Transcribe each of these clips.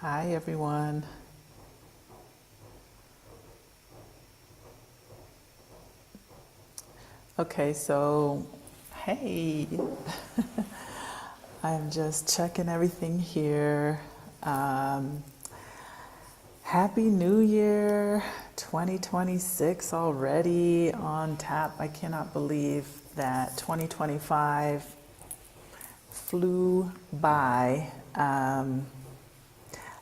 Hi, everyone. Okay, so hey, I'm just checking everything here. Um, Happy New Year 2026 already on tap. I cannot believe that 2025 flew by.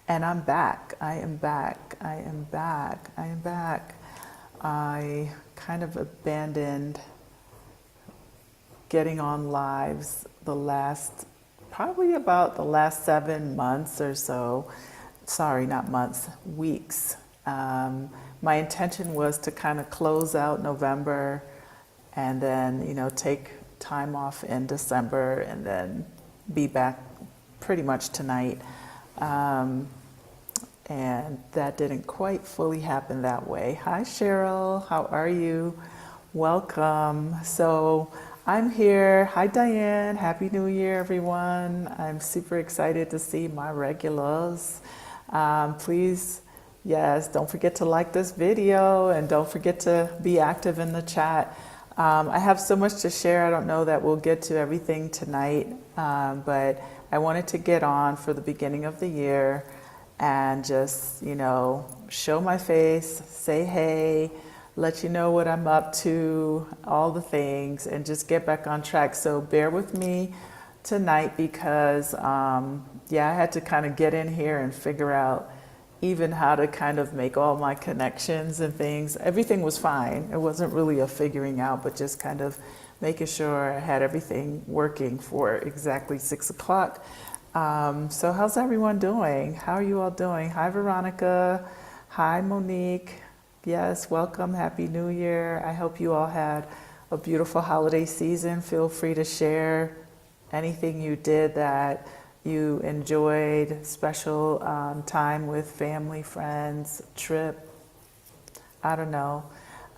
And I'm back. I am back. I am back. I am back. I kind of abandoned getting on lives probably about the last 7 months or so. Sorry, not months, weeks. My intention was to kind of close out November and then, take time off in December and then be back pretty much tonight. And that didn't quite fully happen that way. Hi, Cheryl. How are you? Welcome. So I'm here. Hi, Diane. Happy New Year, everyone. I'm super excited to see my regulars. Please, yes, don't forget to like this video and don't forget to be active in the chat. I have so much to share. I don't know that we'll get to everything tonight, but I wanted to get on for the beginning of the year and just, show my face, say hey, let you know what I'm up to, all the things, and just get back on track. So bear with me tonight because, I had to kind of get in here and figure out even how to kind of make all my connections and things. Everything was fine. It wasn't really a figuring out, but just kind of making sure I had everything working for exactly 6 o'clock. So how's everyone doing? How are you all doing? Hi, Veronica. Hi, Monique. Yes, welcome. Happy New Year. I hope you all had a beautiful holiday season. Feel free to share anything you did that you enjoyed, special time with family, friends, trip. I don't know.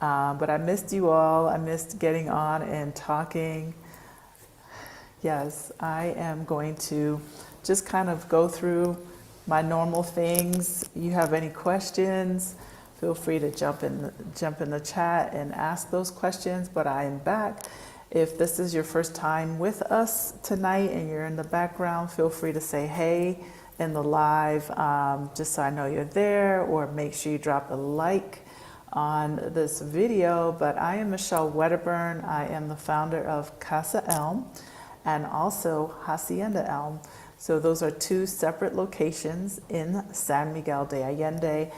But I missed you all. I missed getting on and talking. Yes, I am going to just kind of go through my normal things. You have any questions, feel free to jump in the chat and ask those questions, but I am back. If this is your first time with us tonight and you're in the background, feel free to say hey in the live, just so I know you're there, or make sure you drop a like on this video. But I am Michelle Wedderburn. I am the founder of Casa Elm and also Hacienda Elm. So those are two separate locations in San Miguel de Allende.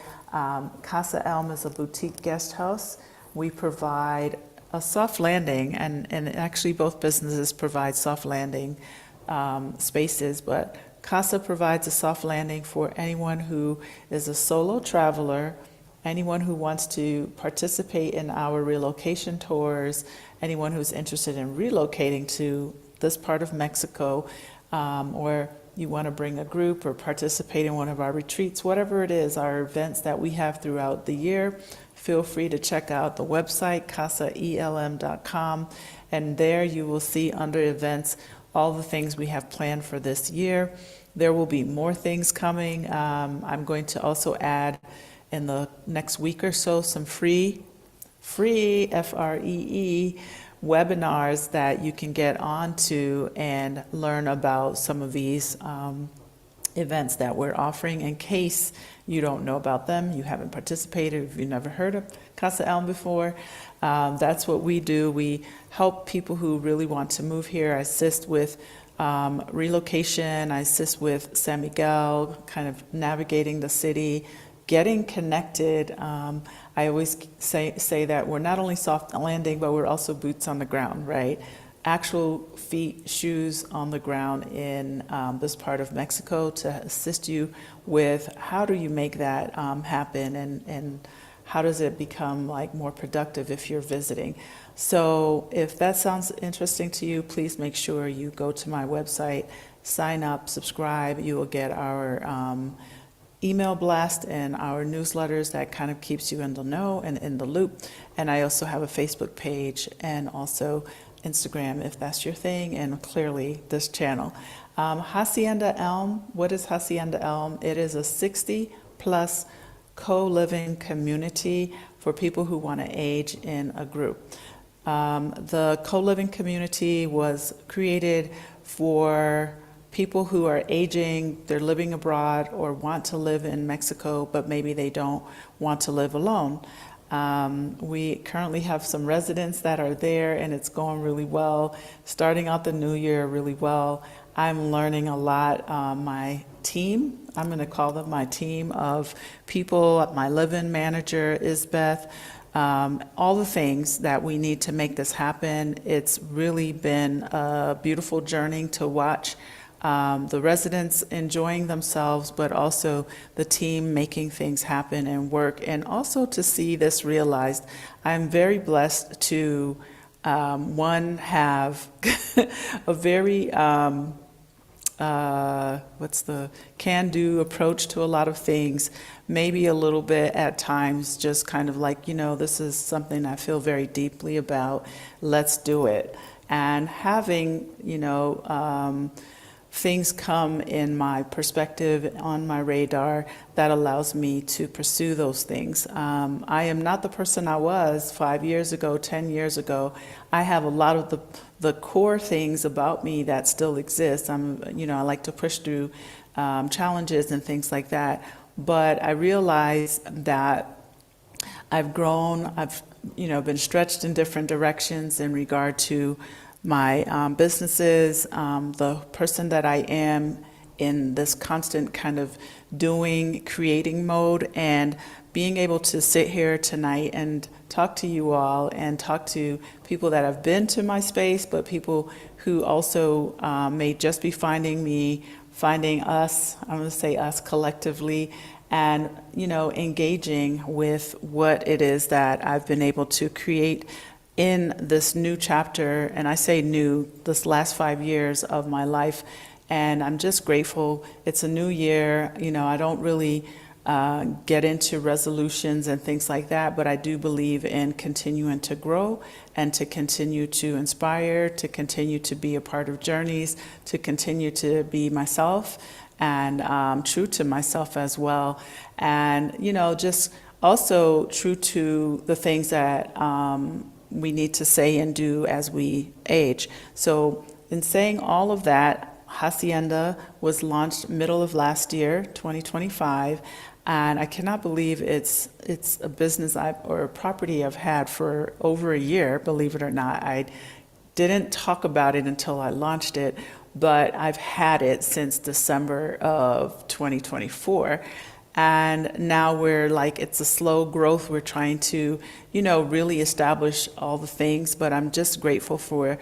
Casa Elm is a boutique guest house. We provide a soft landing, and actually both businesses provide soft landing spaces, but Casa provides a soft landing for anyone who is a solo traveler, anyone who wants to participate in our relocation tours, anyone who's interested in relocating to this part of Mexico, or you want to bring a group or participate in one of our retreats, whatever it is, our events that we have throughout the year, feel free to check out the website, casaelm.com, and there you will see under events all the things we have planned for this year. There will be more things coming. I'm going to also add in the next week or so some free, F-R-E-E, webinars that you can get onto and learn about some of these events that we're offering in case you don't know about them, you haven't participated, if you've never heard of Casa Elm before. That's what we do. We help people who really want to move here. I assist with relocation. I assist with San Miguel, kind of navigating the city, getting connected. I always say that we're not only soft landing, but we're also boots on the ground, right? Actual feet, shoes on the ground in this part of Mexico to assist you with how do you make that happen, and how does it become like more productive if you're visiting. So if that sounds interesting to you, please make sure you go to my website, sign up, subscribe. You will get our email blast and our newsletters that kind of keeps you in the know and in the loop. And I also have a Facebook page and also Instagram if that's your thing, and clearly this channel. Hacienda Elm, what is Hacienda Elm? It is a 60 plus co-living community for people who want to age in a group. The co-living community was created for people who are aging, they're living abroad or want to live in Mexico, but maybe they don't want to live alone. We currently have some residents that are there and it's going really well, starting out the new year really well. I'm learning a lot. My team, I'm going to call them my team of people, my live-in manager, Isbeth, all the things that we need to make this happen. It's really been a beautiful journey to watch the residents enjoying themselves, but also the team making things happen and work, and also to see this realized. I'm very blessed to, one, have a very what's the can-do approach to a lot of things, maybe a little bit at times just kind of like, this is something I feel very deeply about, let's do it. And having, things come in my perspective, on my radar, that allows me to pursue those things. I am not the person I was 5 years ago, 10 years ago. I have a lot of the core things about me that still exist. I like to push through challenges and things like that. But I realize that I've grown, I've been stretched in different directions in regard to my businesses, the person that I am in this constant kind of doing, creating mode, and being able to sit here tonight and talk to you all and talk to people that have been to my space, but people who also may just be finding me, finding us, I'm going to say us collectively, and engaging with what it is that I've been able to create in this new chapter, and I say new, this last 5 years of my life, and I'm just grateful. It's a new year. I don't really get into resolutions and things like that, but I do believe in continuing to grow and to continue to inspire, to continue to be a part of journeys, to continue to be myself and true to myself as well, and just also true to the things that we need to say and do as we age. So in saying all of that, Hacienda was launched middle of last year, 2025, and I cannot believe it's a business or a property I've had for over a year, believe it or not. I didn't talk about it until I launched it, but I've had it since December of 2024. And now we're like, it's a slow growth. We're trying to, really establish all the things, but I'm just grateful for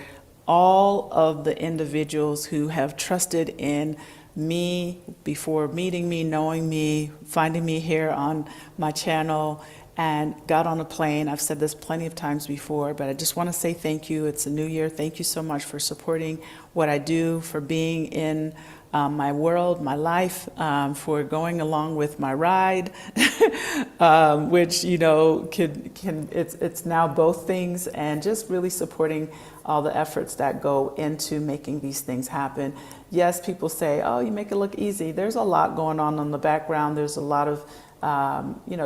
all of the individuals who have trusted in me before meeting me, knowing me, finding me here on my channel, and got on a plane. I've said this plenty of times before, but I just want to say thank you. It's a new year. Thank you so much for supporting what I do, for being in my world, my life, for going along with my ride, which it's now both things, and just really supporting all the efforts that go into making these things happen. Yes, people say, "Oh, you make it look easy." There's a lot going on in the background. There's a lot of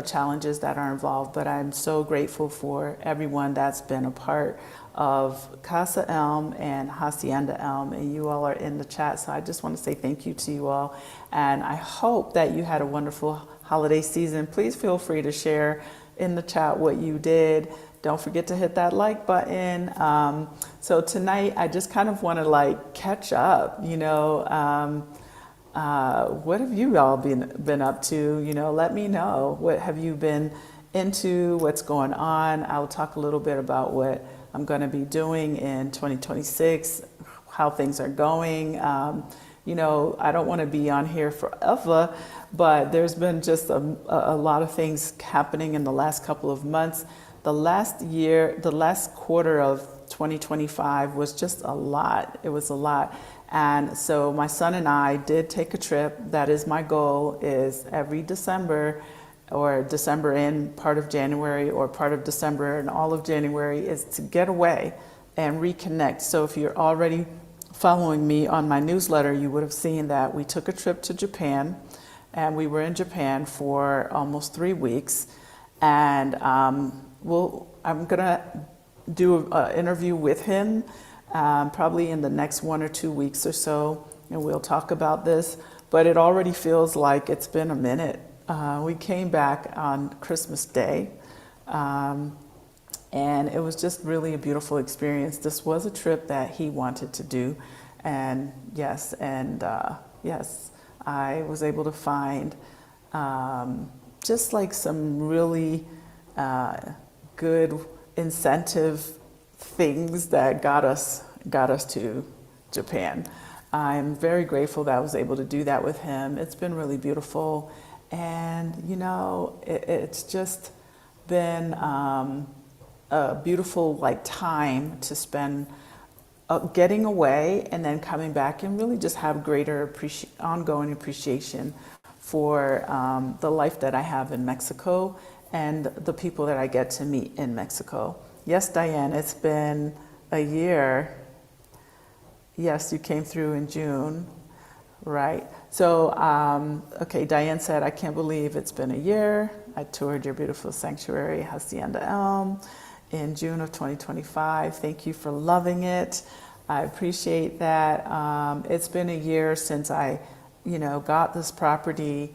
challenges that are involved, but I'm so grateful for everyone that's been a part of Casa Elm and Hacienda Elm, and you all are in the chat, so I just want to say thank you to you all, and I hope that you had a wonderful holiday season. Please feel free to share in the chat what you did. Don't forget to hit that like button. So tonight I just kind of want to catch up, what have you all been up to? Let me know. What have you been into? What's going on? I'll talk a little bit about what I'm going to be doing in 2026, how things are going. I don't want to be on here forever, but there's been just a lot of things happening in the last couple of months. The last quarter of 2025 was just a lot. It was a lot. And so my son and I did take a trip. That is my goal, is every December, or December in part of January, or part of December and all of January, is to get away and reconnect. So if you're already following me on my newsletter, you would have seen that we took a trip to Japan, and we were in Japan for almost 3 weeks. And I'm gonna do an interview with him probably in the next 1 or 2 weeks or so, and we'll talk about this. But it already feels like it's been a minute. We came back on Christmas Day, and it was just really a beautiful experience. This was a trip that he wanted to do, and yes, I was able to find just like some really good incentive things that got us to Japan. I'm very grateful that I was able to do that with him. It's been really beautiful, and it's just been a beautiful time to spend getting away and then coming back and really just have greater ongoing appreciation for the life that I have in Mexico and the people that I get to meet in Mexico. Yes, Diane, it's been a year. Yes, you came through in June, right? So, okay, Diane said, I can't believe it's been a year. I toured your beautiful sanctuary, Hacienda Elm, in June of 2025. Thank you for loving it. I appreciate that. It's been a year since I, got this property,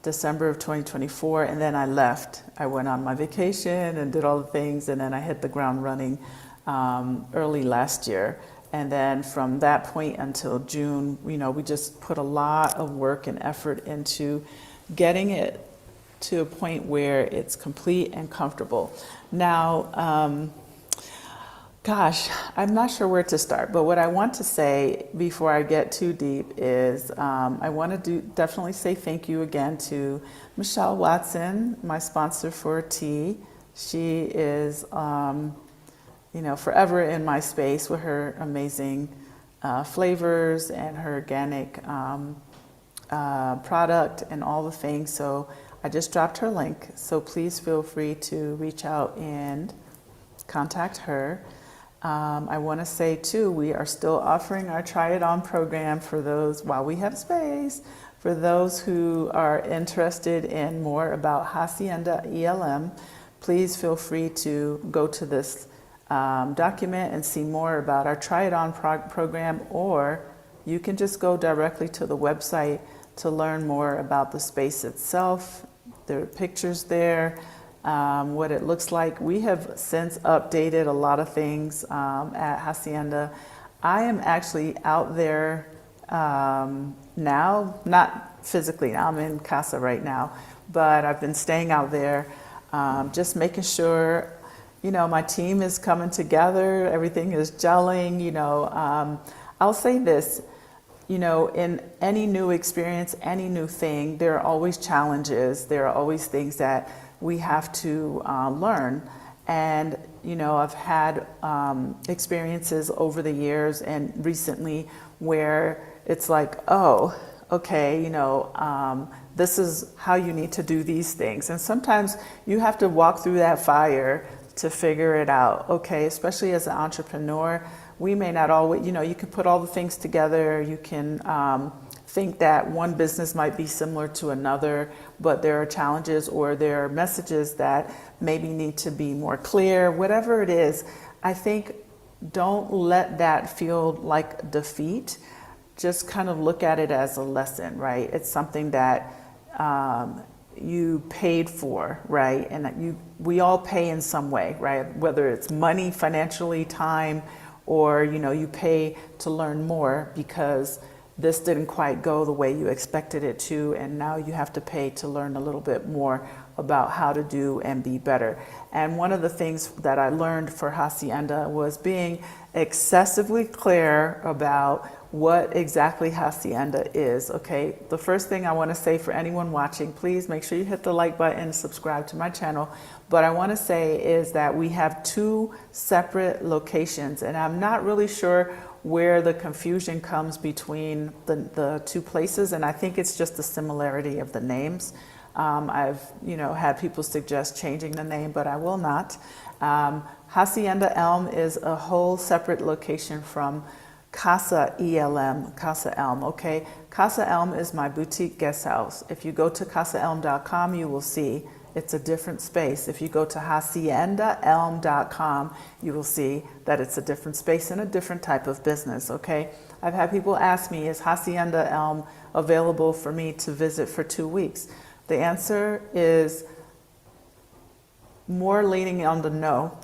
December of 2024, and then I left. I went on my vacation and did all the things, and then I hit the ground running early last year. And then from that point until June, we just put a lot of work and effort into getting it to a point where it's complete and comfortable. Now, gosh, I'm not sure where to start, but what I want to say before I get too deep is I want to definitely say thank you again to Michelle Watson, my sponsor for tea. She is forever in my space with her amazing flavors and her organic product and all the things. So I just dropped her link. So please feel free to reach out and contact her. I want to say too, we are still offering our Try It On program for those, while we have space, for those who are interested in more about Hacienda ELM. Please feel free to go to this document and see more about our Try It On program, or you can just go directly to the website to learn more about the space itself. There are pictures there, what it looks like. We have since updated a lot of things at Hacienda. I am actually out there now, not physically, I'm in Casa right now, but I've been staying out there just making sure my team is coming together, everything is gelling. I'll say this, in any new experience, any new thing, there are always challenges. There are always things that we have to learn. And, I've had experiences over the years and recently where it's like, oh, okay, this is how you need to do these things. And sometimes you have to walk through that fire to figure it out, okay? Especially as an entrepreneur, we may not always, you can put all the things together, you can think that one business might be similar to another, but there are challenges or there are messages that maybe need to be more clear, whatever it is. I think don't let that feel like defeat. Just kind of look at it as a lesson, right? It's something that you paid for, right? And we all pay in some way, right? Whether it's money, financially, time, or you pay to learn more because this didn't quite go the way you expected it to, and now you have to pay to learn a little bit more about how to do and be better. And one of the things that I learned for Hacienda was being excessively clear about what exactly Hacienda is, okay? The first thing I want to say for anyone watching, please make sure you hit the like button and subscribe to my channel. But I want to say is that we have 2 separate locations, and I'm not really sure where the confusion comes between the 2 places, and I think it's just the similarity of the names. I've had people suggest changing the name, but I will not. Hacienda Elm is a whole separate location from Casa ELM, Casa Elm, okay? Casa Elm is my boutique guest house. If you go to casaelm.com, you will see it's a different space. If you go to haciendaelm.com, you will see that it's a different space and a different type of business, okay? I've had people ask me, is Hacienda Elm available for me to visit for 2 weeks? The answer is more leaning on the no.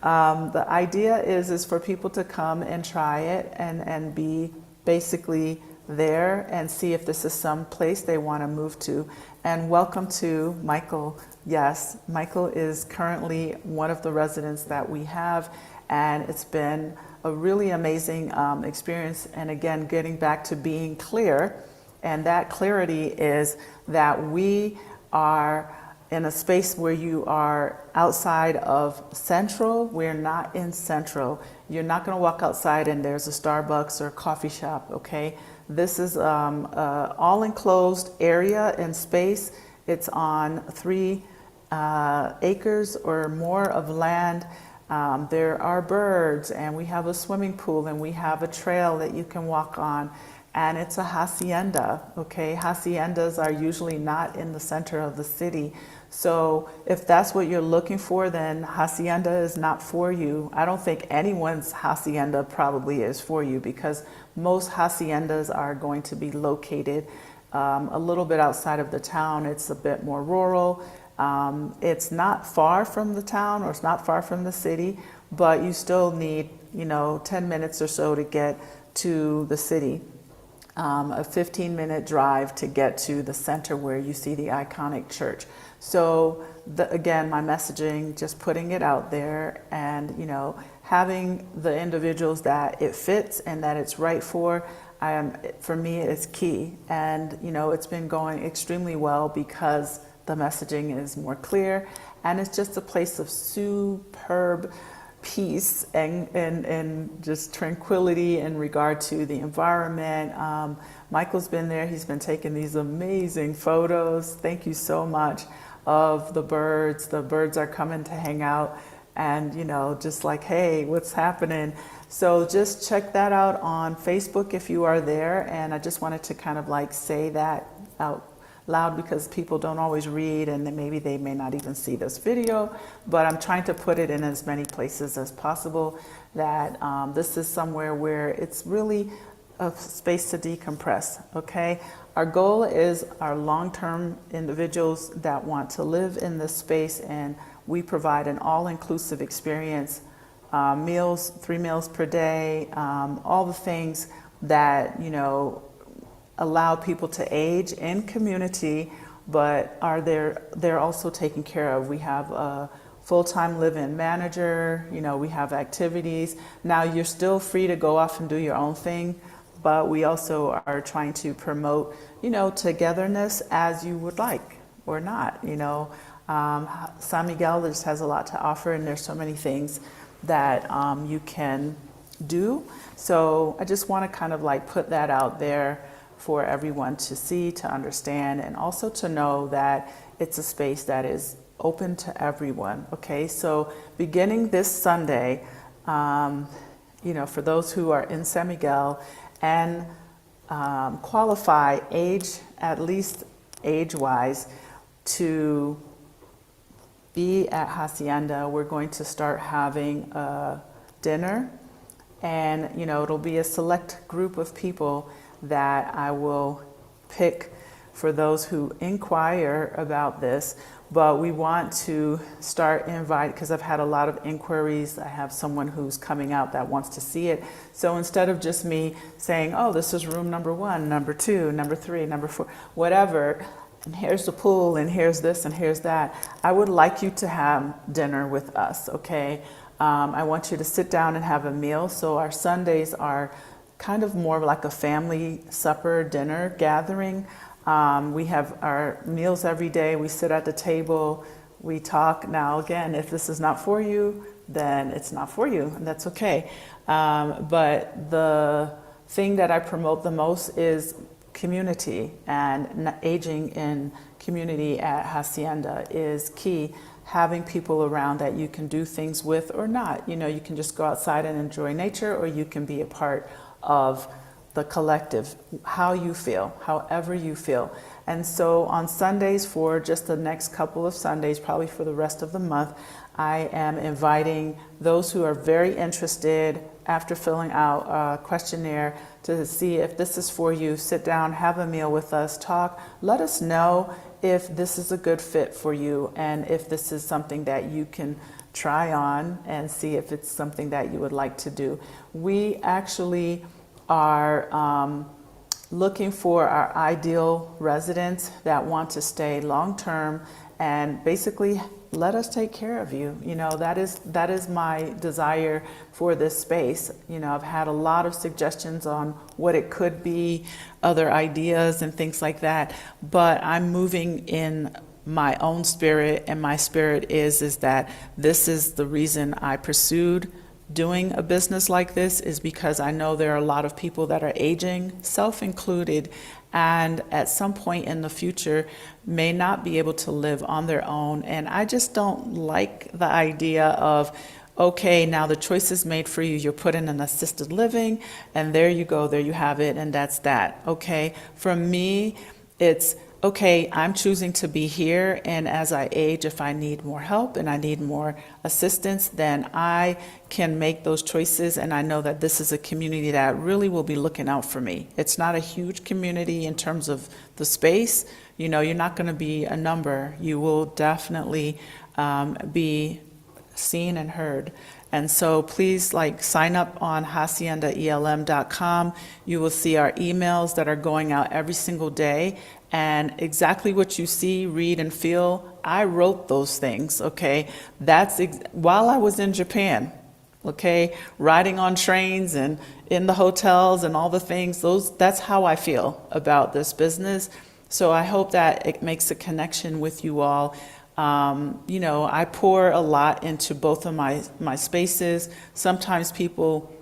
The idea is for people to come and try it and be basically there and see if this is some place they want to move to. And welcome to Michael. Yes, Michael is currently one of the residents that we have, and it's been a really amazing experience. And again, getting back to being clear, and that clarity is that we are in a space where you are outside of Central. We're not in Central. You're not going to walk outside and there's a Starbucks or a coffee shop, okay? This is all enclosed area and space. It's on 3 acres or more of land. There are birds, and we have a swimming pool, and we have a trail that you can walk on. And it's a hacienda, okay? Haciendas are usually not in the center of the city. So if that's what you're looking for, then hacienda is not for you. I don't think anyone's hacienda probably is for you, because most haciendas are going to be located a little bit outside of the town. It's a bit more rural. It's not far from the town, or it's not far from the city, but you still need, 10 minutes or so to get to the city. A 15-minute drive to get to the center where you see the iconic church. So again, my messaging, just putting it out there, and having the individuals that it fits and that it's right for me, it's key. And it's been going extremely well because the messaging is more clear, and it's just a place of superb peace and just tranquility in regard to the environment. Michael's been there. He's been taking these amazing photos. Thank you so much, of the birds. The birds are coming to hang out, and just like, hey, what's happening? So just check that out on Facebook if you are there. And I just wanted to kind of like say that out loud, because people don't always read, and then maybe they may not even see this video, but I'm trying to put it in as many places as possible, that this is somewhere where it's really a space to decompress, okay? Our goal is our long-term individuals that want to live in this space, and we provide an all-inclusive experience, meals, 3 meals per day, all the things that, allow people to age in community, but they're also taken care of. We have a full-time live-in manager, we have activities. Now you're still free to go off and do your own thing, but we also are trying to promote, togetherness as you would like or not. San Miguel just has a lot to offer, and there's so many things that you can do. So I just want to kind of like put that out there for everyone to see, to understand, and also to know that it's a space that is open to everyone. Okay, so beginning this Sunday, for those who are in San Miguel and qualify at least age-wise, to be at Hacienda, we're going to start having a dinner, and it'll be a select group of people that I will pick for those who inquire about this. But we want to start inviting, because I've had a lot of inquiries. I have someone who's coming out that wants to see it. So instead of just me saying, oh, this is room number 1, number 2, number 3, number 4, whatever, and here's the pool, and here's this, and here's that, I would like you to have dinner with us, okay? I want you to sit down and have a meal. So our Sundays are kind of more like a family supper, dinner gathering. We have our meals every day. We sit at the table, we talk. Now, again, if this is not for you, then it's not for you, and that's okay. But the thing that I promote the most is community, and aging in community at Hacienda is key. Having people around that you can do things with or not. You know, you can just go outside and enjoy nature, or you can be a part of the collective, how you feel, however you feel. And so on Sundays, for just the next couple of Sundays, probably for the rest of the month, I am inviting those who are very interested, after filling out a questionnaire, to see if this is for you. Sit down, have a meal with us, talk, let us know if this is a good fit for you, and if this is something that you can try on and see if it's something that you would like to do. We actually are looking for our ideal residents that want to stay long-term and basically let us take care of you. You know, that is my desire for this space. You know, I've had a lot of suggestions on what it could be, other ideas and things like that, but I'm moving in my own spirit, and my spirit is that this is the reason I pursued doing a business like this, is because I know there are a lot of people that are aging, self included, and at some point in the future may not be able to live on their own. And I just don't like the idea of, okay, now the choice is made for you, you're put in an assisted living, and there you go, there you have it, and that's that. Okay, for me, it's okay, I'm choosing to be here, and as I age, if I need more help and I need more assistance, then I can make those choices, and I know that this is a community that really will be looking out for me. It's not a huge community in terms of the space. You know, you're not going to be a number. You will definitely be seen and heard. And so please sign up on haciendaelm.com. You will see our emails that are going out every single day. And exactly what you see, read, and feel, I wrote those things, okay? That's while I was in Japan, okay? Riding on trains and in the hotels and all the things, that's how I feel about this business. So I hope that it makes a connection with you all. You know, I pour a lot into both of my spaces. Sometimes people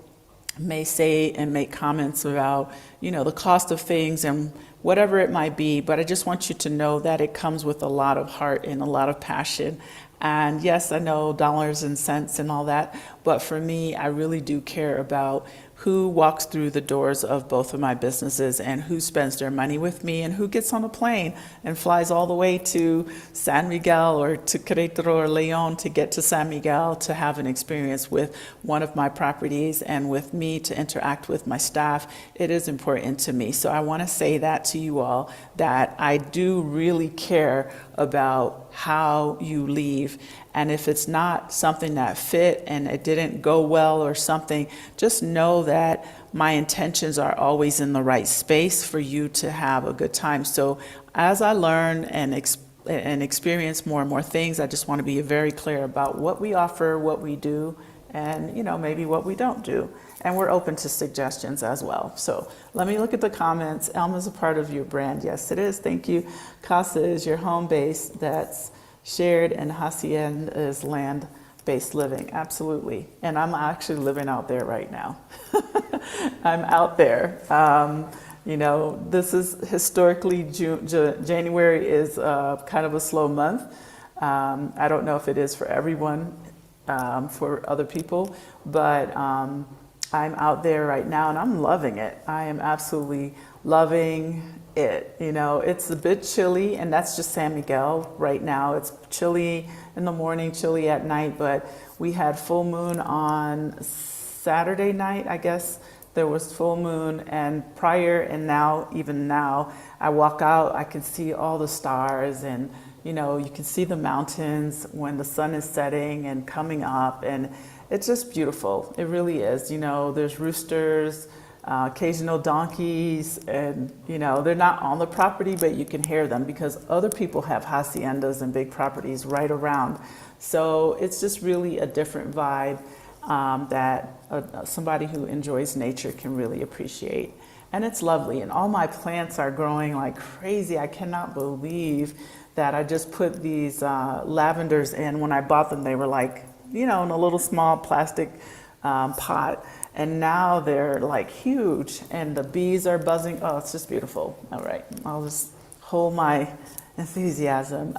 may say and make comments about, you know, the cost of things and whatever it might be, but I just want you to know that it comes with a lot of heart and a lot of passion. And yes, I know dollars and cents and all that, but for me, I really do care about who walks through the doors of both of my businesses and who spends their money with me and who gets on a plane and flies all the way to San Miguel or to Querétaro or León to get to San Miguel to have an experience with one of my properties and with me, to interact with my staff. It is important to me. So I want to say that to you all, that I do really care about how you leave. And if it's not something that fit and it didn't go well or something, just know that my intentions are always in the right space for you to have a good time. So as I learn and experience more and more things, I just want to be very clear about what we offer, what we do, and, you know, maybe what we don't do. And we're open to suggestions as well. So let me look at the comments. Elm is a part of your brand. Yes, it is. Thank you. Casa is your home base that's shared, and Hacienda is land-based living. Absolutely. And I'm actually living out there right now. I'm out there. You know, this is historically, January is kind of a slow month. I don't know if it is for everyone, for other people, but I'm out there right now and I'm loving it. I am absolutely loving it. You know, it's a bit chilly, and that's just San Miguel right now. It's chilly in the morning, chilly at night, but we had full moon on Saturday night, I guess. There was full moon, and prior and now, even now, I walk out, I can see all the stars, and you know, you can see the mountains when the sun is setting and coming up, and it's just beautiful. It really is. You know, there's roosters, occasional donkeys, and you know, they're not on the property, but you can hear them because other people have haciendas and big properties right around. So it's just really a different vibe that somebody who enjoys nature can really appreciate. And it's lovely, and all my plants are growing like crazy. I cannot believe that I just put these lavenders in. When I bought them, they were like, you know, in a little small plastic pot. and now they're like huge, and the bees are buzzing. Oh, it's just beautiful. All right, I'll just hold my enthusiasm.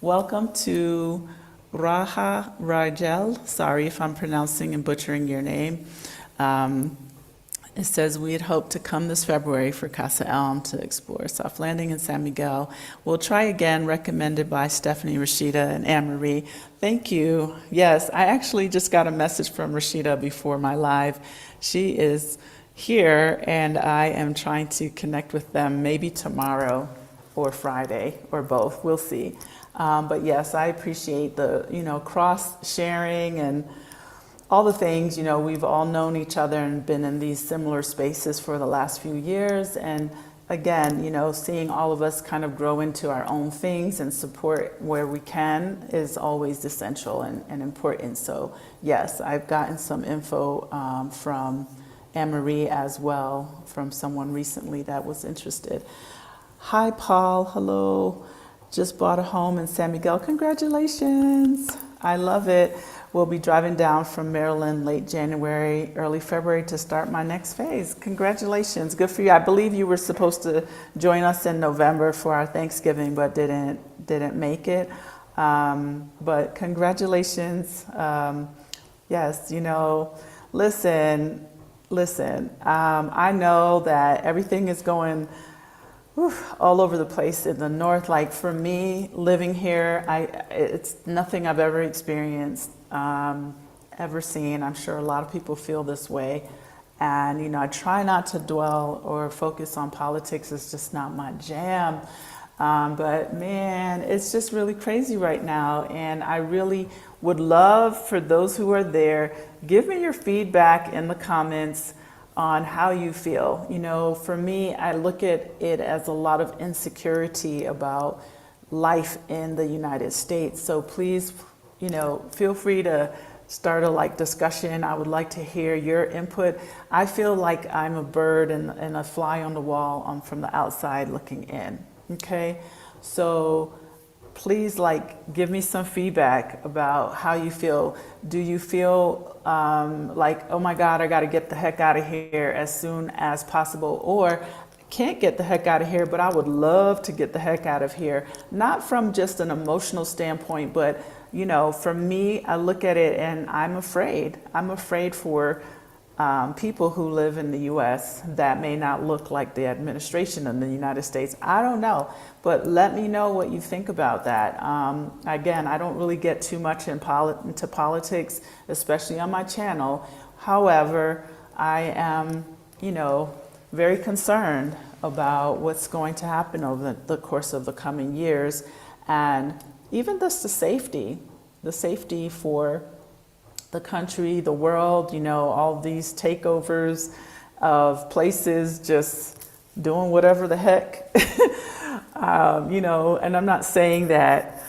Welcome to Raha Rajel. Sorry if I'm pronouncing and butchering your name. It says, we had hoped to come this February for Casa Elm to explore soft landing in San Miguel. We'll try again, recommended by Stephanie, Rashida, and Anne-Marie. Thank you. Yes, I actually just got a message from Rashida before my live. She is here, and I am trying to connect with them maybe tomorrow or Friday or both. We'll see. But yes, I appreciate the, cross sharing and all the things. We've all known each other and been in these similar spaces for the last few years. And again, seeing all of us kind of grow into our own things and support where we can is always essential and important. So yes, I've gotten some info from Anne-Marie as well, from someone recently that was interested. Hi, Paul. Hello. Just bought a home in San Miguel. Congratulations. I love it. We'll be driving down from Maryland late January, early February to start my next phase. Congratulations. Good for you. I believe you were supposed to join us in November for our Thanksgiving, but didn't make it. But congratulations. Yes, listen. I know that everything is going all over the place in the north. Like for me, living here, it's nothing I've ever experienced, ever seen. I'm sure a lot of people feel this way. And, I try not to dwell or focus on politics. It's just not my jam. But man, it's just really crazy right now. And I really would love for those who are there, give me your feedback in the comments on how you feel. For me, I look at it as a lot of insecurity about life in the United States. So please, feel free to start a discussion. I would like to hear your input. I feel like I'm a bird and a fly on the wall from the outside looking in. Okay, so please give me some feedback about how you feel. Do you feel like, oh my God, I got to get the heck out of here as soon as possible, or can't get the heck out of here, but I would love to get the heck out of here? Not from just an emotional standpoint, but for me, I look at it and I'm afraid. I'm afraid for people who live in the U.S. that may not look like the administration in the United States. I don't know, but let me know what you think about that. Again, I don't really get too much into politics, especially on my channel. However, I am, very concerned about what's going to happen over the course of the coming years, and even just the safety for the country, the world, all these takeovers of places just doing whatever the heck, and I'm not saying that,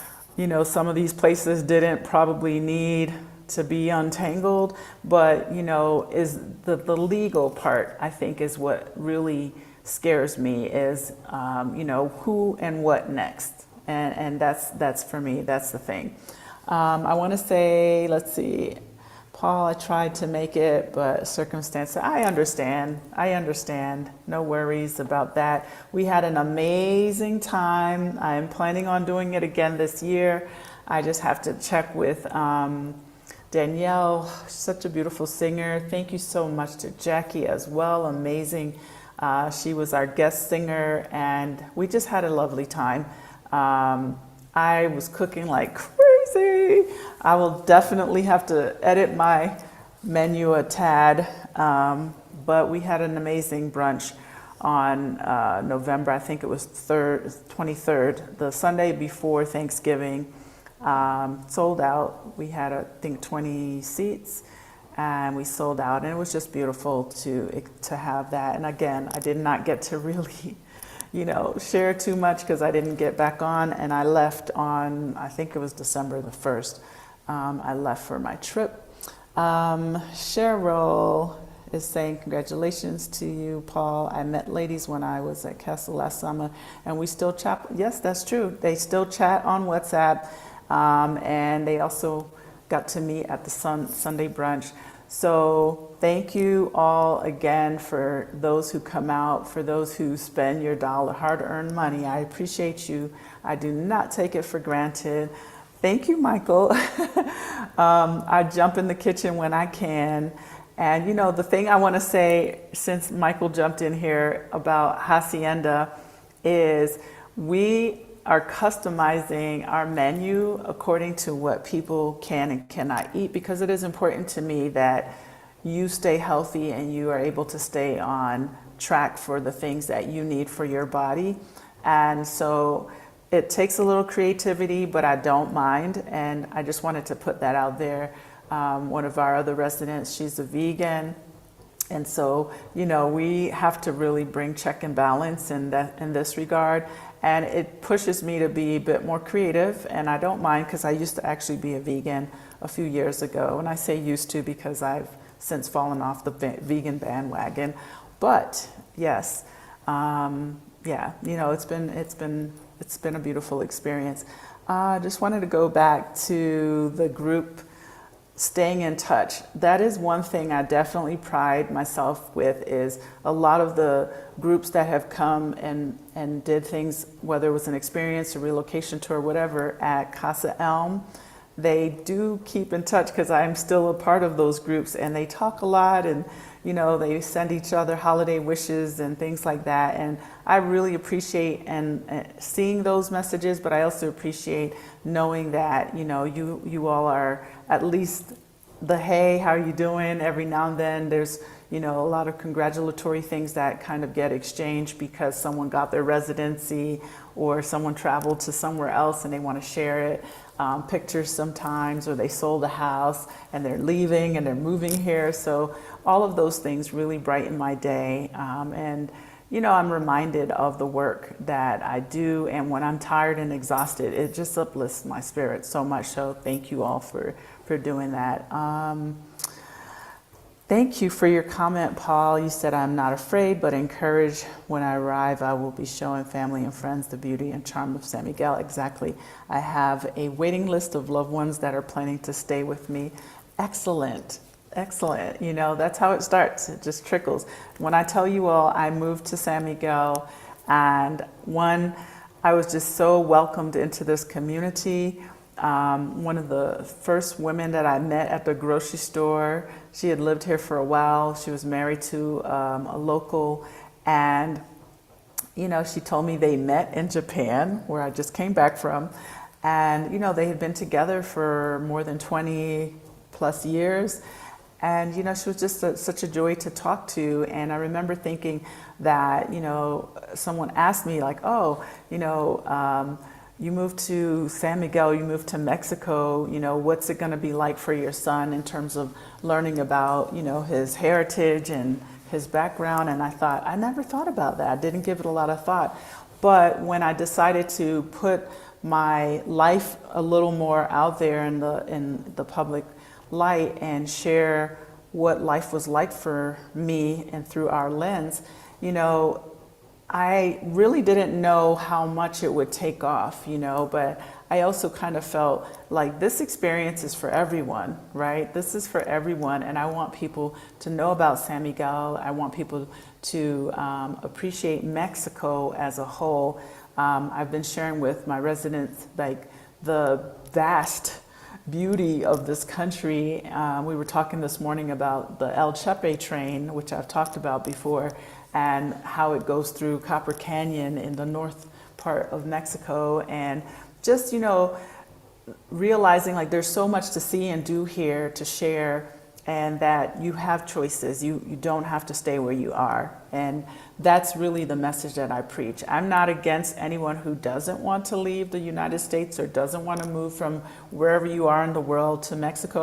some of these places didn't probably need to be untangled, but, is the legal part, I think, is what really scares me, is, who and what next. And that's for me, that's the thing. I want to say, let's see, Paul, I tried to make it, but circumstances, I understand. No worries about that. We had an amazing time. I'm planning on doing it again this year. I just have to check with Danielle, such a beautiful singer. Thank you so much to Jackie as well, amazing. She was our guest singer, and we just had a lovely time. I was cooking like crazy. I will definitely have to edit my menu a tad, but we had an amazing brunch on November, I think it was 23rd, the Sunday before Thanksgiving. Sold out. We had, I think, 20 seats, and we sold out, and it was just beautiful to have that. And again, I did not get to really share too much because I didn't get back on, and I left on, I think it was December the 1st. I left for my trip. Cheryl is saying, congratulations to you, Paul. I met ladies when I was at Castle last summer, and we still chat. Yes, that's true. They still chat on WhatsApp, and they also got to meet at the Sunday brunch. So thank you all again for those who come out, for those who spend your dollar, hard-earned money. I appreciate you. I do not take it for granted. Thank you, Michael. I jump in the kitchen when I can. And you know, the thing I want to say, since Michael jumped in here about Hacienda, is we are customizing our menu according to what people can and cannot eat, because it is important to me that you stay healthy and you are able to stay on track for the things that you need for your body. And so it takes a little creativity, but I don't mind. And I just wanted to put that out there. One of our other residents, she's a vegan. And so, you know, we have to really bring check and balance in this regard. And it pushes me to be a bit more creative, and I don't mind, because I used to actually be a vegan a few years ago. And I say used to because I've since fallen off the vegan bandwagon. But yes, yeah, you know, it's been a beautiful experience. I just wanted to go back to the group staying in touch. That is one thing I definitely pride myself with, is a lot of the groups that have come and did things, whether it was an experience, a relocation tour, whatever, at Casa Elm, they do keep in touch, because I'm still a part of those groups, and they talk a lot, and you know, they send each other holiday wishes and things like that. And I really appreciate seeing those messages, but I also appreciate knowing that, you know, you all are at least the hey, how are you doing? Every now and then there's, you know, a lot of congratulatory things that kind of get exchanged because someone got their residency or someone traveled to somewhere else and they want to share it. Pictures sometimes, or they sold a house and they're leaving and they're moving here. So all of those things really brighten my day. And, you know, I'm reminded of the work that I do. And when I'm tired and exhausted, it just uplifts my spirit so much. So thank you all for doing that. Thank you for your comment, Paul. You said, I'm not afraid, but encouraged. When I arrive, I will be showing family and friends the beauty and charm of San Miguel. Exactly. I have a waiting list of loved ones that are planning to stay with me. Excellent. Excellent. You know, that's how it starts. It just trickles. When I tell you all, I moved to San Miguel, and I was just so welcomed into this community. One of the first women that I met at the grocery store, she had lived here for a while. She was married to a local, and you know, she told me they met in Japan, where I just came back from, and you know, they had been together for more than 20 plus years. And you know, she was just such a joy to talk to. And I remember thinking that, you know, someone asked me like, oh, you know, you moved to San Miguel, you moved to Mexico, you know, what's it going to be like for your son in terms of learning about, you know, his heritage and his background? And I thought, I never thought about that. I didn't give it a lot of thought. But when I decided to put my life a little more out there in the public light and share what life was like for me and through our lens, you know, I really didn't know how much it would take off, you know, but I also kind of felt like this experience is for everyone, right? This is for everyone, and I want people to know about San Miguel. I want people to appreciate Mexico as a whole. I've been sharing with my residents like the vast beauty of this country. We were talking this morning about the El Chepe train, which I've talked about before, and how it goes through Copper Canyon in the north part of Mexico. And just, you know, realizing like there's so much to see and do here, to share, and that you have choices. You don't have to stay where you are. And that's really the message that I preach. I'm not against anyone who doesn't want to leave the United States or doesn't want to move from wherever you are in the world to Mexico.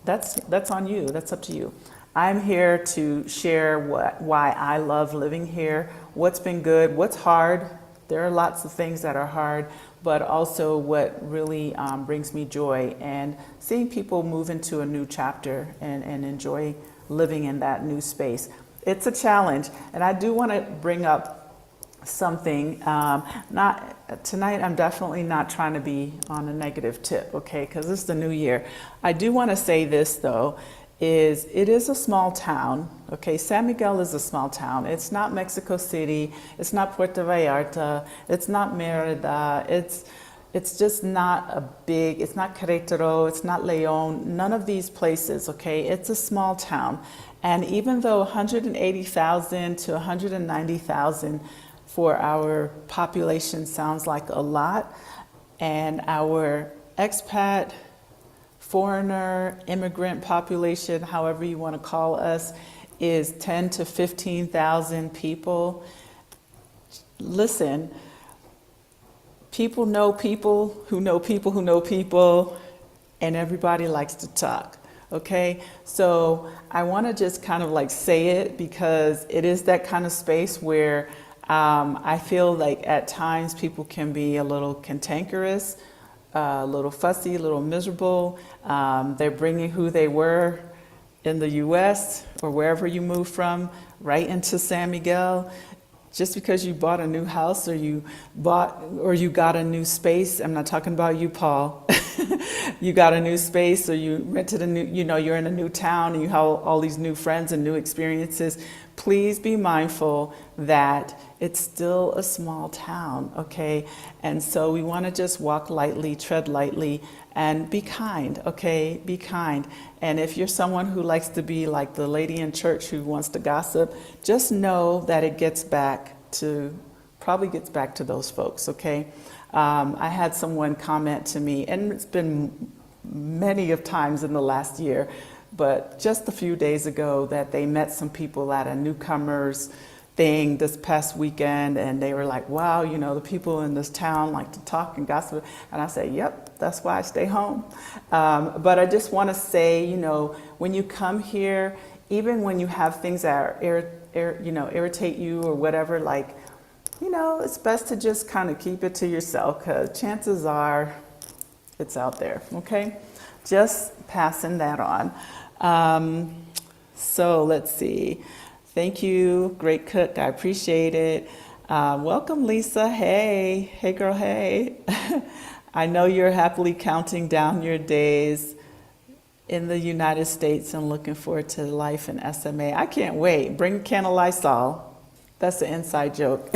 That's on you. That's up to you. I'm here to share why I love living here, what's been good, what's hard. There are lots of things that are hard, but also what really brings me joy, and seeing people move into a new chapter and enjoy living in that new space. It's a challenge, and I do want to bring up something. Not tonight, I'm definitely not trying to be on a negative tip, okay, because this is the new year. I do want to say this, though. is it is a small town. Okay, San Miguel is a small town. It's not Mexico City. It's not Puerto Vallarta. It's not Merida. It's just not a big. It's not Querétaro. It's not León. None of these places. Okay, it's a small town, and even though 180,000 to 190,000 for our population sounds like a lot, and our expat, foreigner, immigrant population, however you want to call us, is 10 to 15,000 people. Listen, people know people who know people who know people, and everybody likes to talk. Okay, so I want to just kind of like say it because it is that kind of space where I feel like at times people can be a little cantankerous, a little fussy, a little miserable. They're bringing who they were in the U.S. or wherever you moved from right into San Miguel. Just because you bought a new house or you got a new space, I'm not talking about you, Paul. You got a new space or you rented a new, you're in a new town and you have all these new friends and new experiences. Please be mindful that it's still a small town, okay? And so we want to just walk lightly, tread lightly, and be kind, okay? Be kind. And if you're someone who likes to be like the lady in church who wants to gossip, just know that it probably gets back to those folks, okay? I had someone comment to me, and it's been many of times in the last year, but just a few days ago that they met some people at a newcomers thing this past weekend, and they were like, wow, the people in this town like to talk and gossip. And I say, yep, that's why I stay home. But I just want to say, when you come here, even when you have things that irritate you or whatever, like, it's best to just kind of keep it to yourself because chances are it's out there, okay? Just passing that on. So let's see. Thank you, great cook, I appreciate it. Welcome, Lisa, hey girl, hey. I know you're happily counting down your days in the United States and looking forward to life in SMA. I can't wait, bring a can of Lysol. That's an inside joke.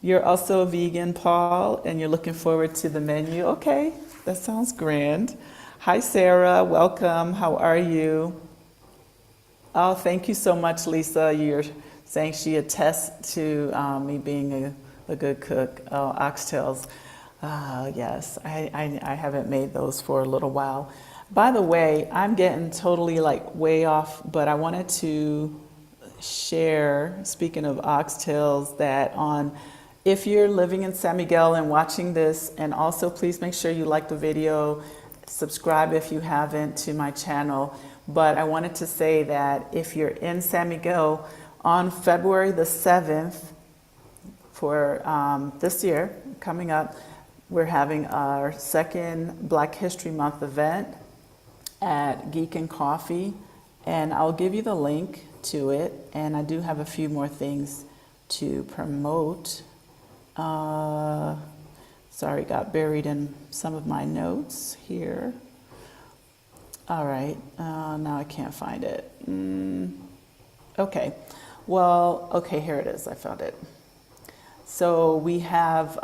You're also a vegan, Paul, and you're looking forward to the menu. Okay, that sounds grand. Hi, Sarah, welcome, how are you? Oh, thank you so much, Lisa. You're saying she attests to me being a good cook. Oh, oxtails. Yes, I haven't made those for a little while. By the way, I'm getting totally like way off, but I wanted to share, speaking of oxtails, that if you're living in San Miguel and watching this, and also please make sure you like the video, subscribe if you haven't to my channel. But I wanted to say that if you're in San Miguel on February the 7th for this year, coming up, we're having our second Black History Month event at Geek and Coffee, and I'll give you the link to it, and I do have a few more things to promote. Sorry, got buried in some of my notes here. All right, now I can't find it. Okay, here it is, I found it. So we have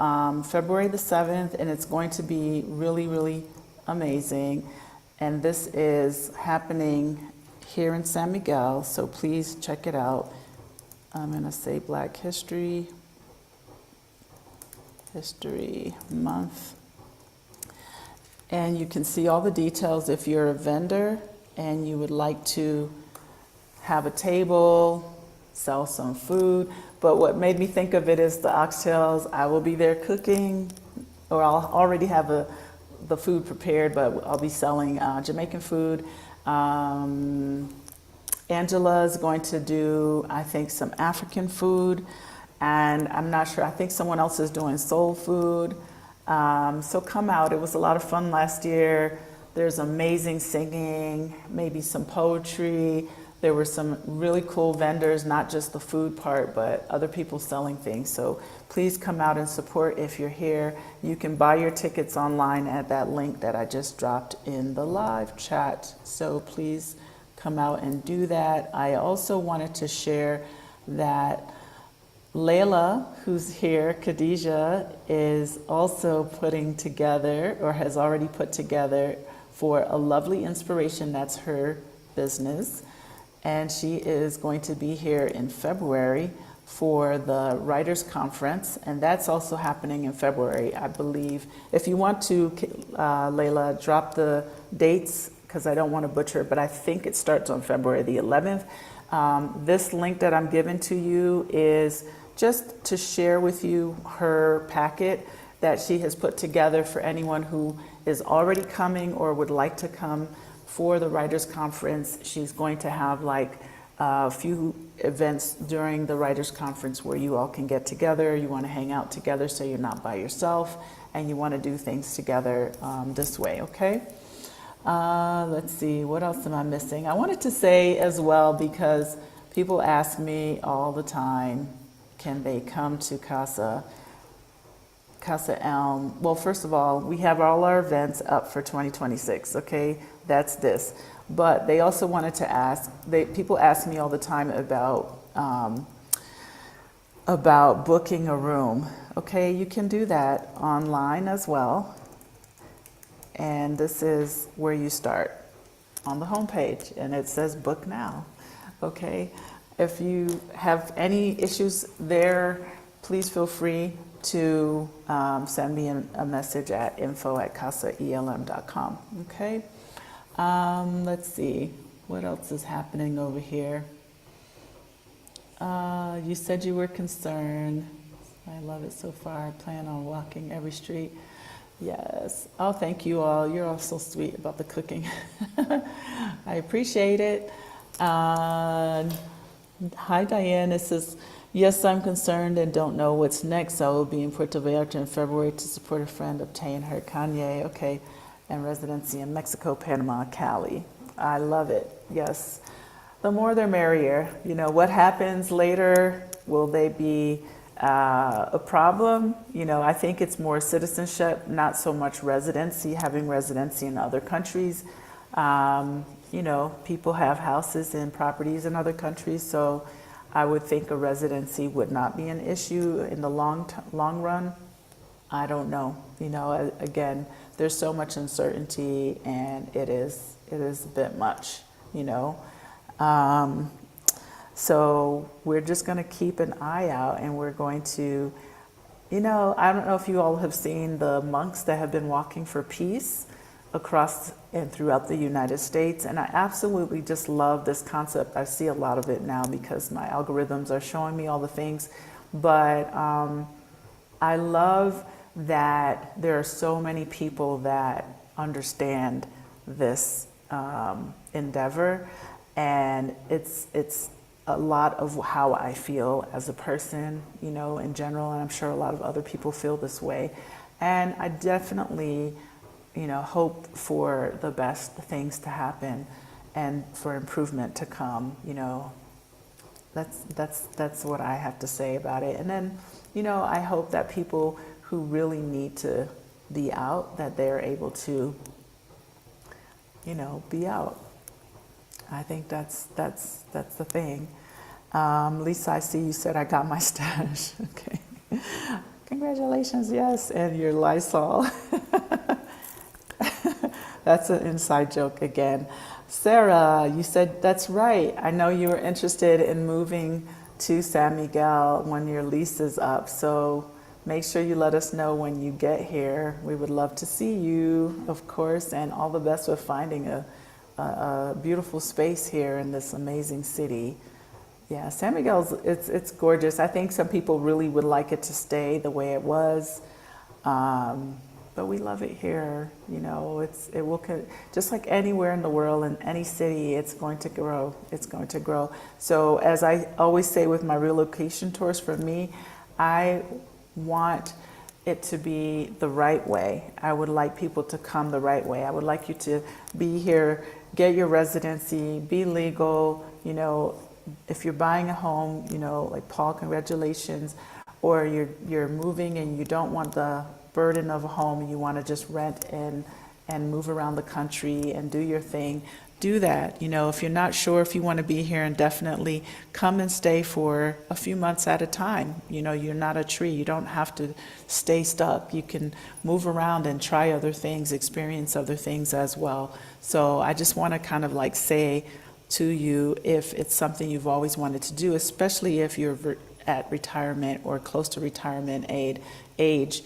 February the 7th, and it's going to be really, really amazing. And this is happening here in San Miguel, so please check it out. I'm gonna say Black History Month. And you can see all the details if you're a vendor and you would like to have a table, sell some food. But what made me think of it is the oxtails. I will be there cooking, or I'll already have the food prepared, but I'll be selling Jamaican food. Angela's going to do, I think, some African food, and I'm not sure, I think someone else is doing soul food. So come out, it was a lot of fun last year. There's amazing singing, maybe some poetry. there were some really cool vendors, not just the food part, but other people selling things. So please come out and support if you're here. You can buy your tickets online at that link that I just dropped in the live chat. So please come out and do that. I also wanted to share that Layla, who's here, Khadijah, is also putting together, or has already put together, for a lovely inspiration. That's her business. And she is going to be here in February for the Writers Conference. And that's also happening in February, I believe. If you want to, Layla, drop the dates, because I don't want to butcher it, but I think it starts on February the 11th. This link that I'm giving to you is just to share with you her packet that she has put together for anyone who is already coming or would like to come for the Writers Conference. She's going to have like a few events during the Writers Conference where you all can get together. You want to hang out together so you're not by yourself, and you want to do things together this way, okay? Let's see, what else am I missing? I wanted to say as well, because people ask me all the time, can they come to Casa Elm? Well, first of all, we have all our events up for 2026, okay? That's this. But they also wanted to ask, people ask me all the time about booking a room. Okay, you can do that online as well. And this is where you start on the homepage, and it says book now. Okay, if you have any issues there, please feel free to send me a message at info@casaelm.com. Okay, let's see, what else is happening over here? You said you were concerned. I love it so far. I plan on walking every street. Yes. Oh, thank you all. You're all so sweet about the cooking. I appreciate it. Hi, Diane. It says, yes, I'm concerned and don't know what's next. I will be in Puerto Vallarta in February to support a friend obtain her Kanye, okay, and residency in Mexico, Panama, Cali. I love it. Yes. The more the merrier. You know, what happens later? Will they be a problem? You know, I think it's more citizenship, not so much residency, having residency in other countries. You know, people have houses and properties in other countries, so I would think a residency would not be an issue in the long run. I don't know. You know, again, there's so much uncertainty, and it is a bit much, you know. So we're just going to keep an eye out, and we're going to, you know, I don't know if you all have seen the monks that have been walking for peace across and throughout the United States. And I absolutely just love this concept. I see a lot of it now because my algorithms are showing me all the things. But I love that there are so many people that understand this endeavor. And it's a lot of how I feel as a person, you know, in general, and I'm sure a lot of other people feel this way. And I definitely, you know, hope for the best things to happen and for improvement to come, you know. That's what I have to say about it. And then, you know, I hope that people who really need to be out, that they're able to, you know, be out. I think that's the thing. Lisa, I see you said I got my stash. Okay. Congratulations, yes, and your Lysol. That's an inside joke again. Sarah, you said that's right. I know you were interested in moving to San Miguel when your lease is up. So make sure you let us know when you get here. We would love to see you, of course, and all the best with finding a beautiful space here in this amazing city. Yeah, San Miguel's, it's gorgeous. I think some people really would like it to stay the way it was, but we love it here. You know, it will, just like anywhere in the world, in any city, it's going to grow. It's going to grow. So as I always say with my relocation tours, for me, I want it to be the right way. I would like people to come the right way. I would like you to be here, get your residency, be legal, you know, if you're buying a home, you know, like Paul, congratulations, or you're moving and you don't want the burden of a home, you want to just rent and move around the country and do your thing, do that. You know, if you're not sure if you want to be here indefinitely, come and stay for a few months at a time. You know, you're not a tree. You don't have to stay stuck. You can move around and try other things, experience other things as well. So I just want to kind of like say to you, if it's something you've always wanted to do, especially if you're at retirement or close to retirement age,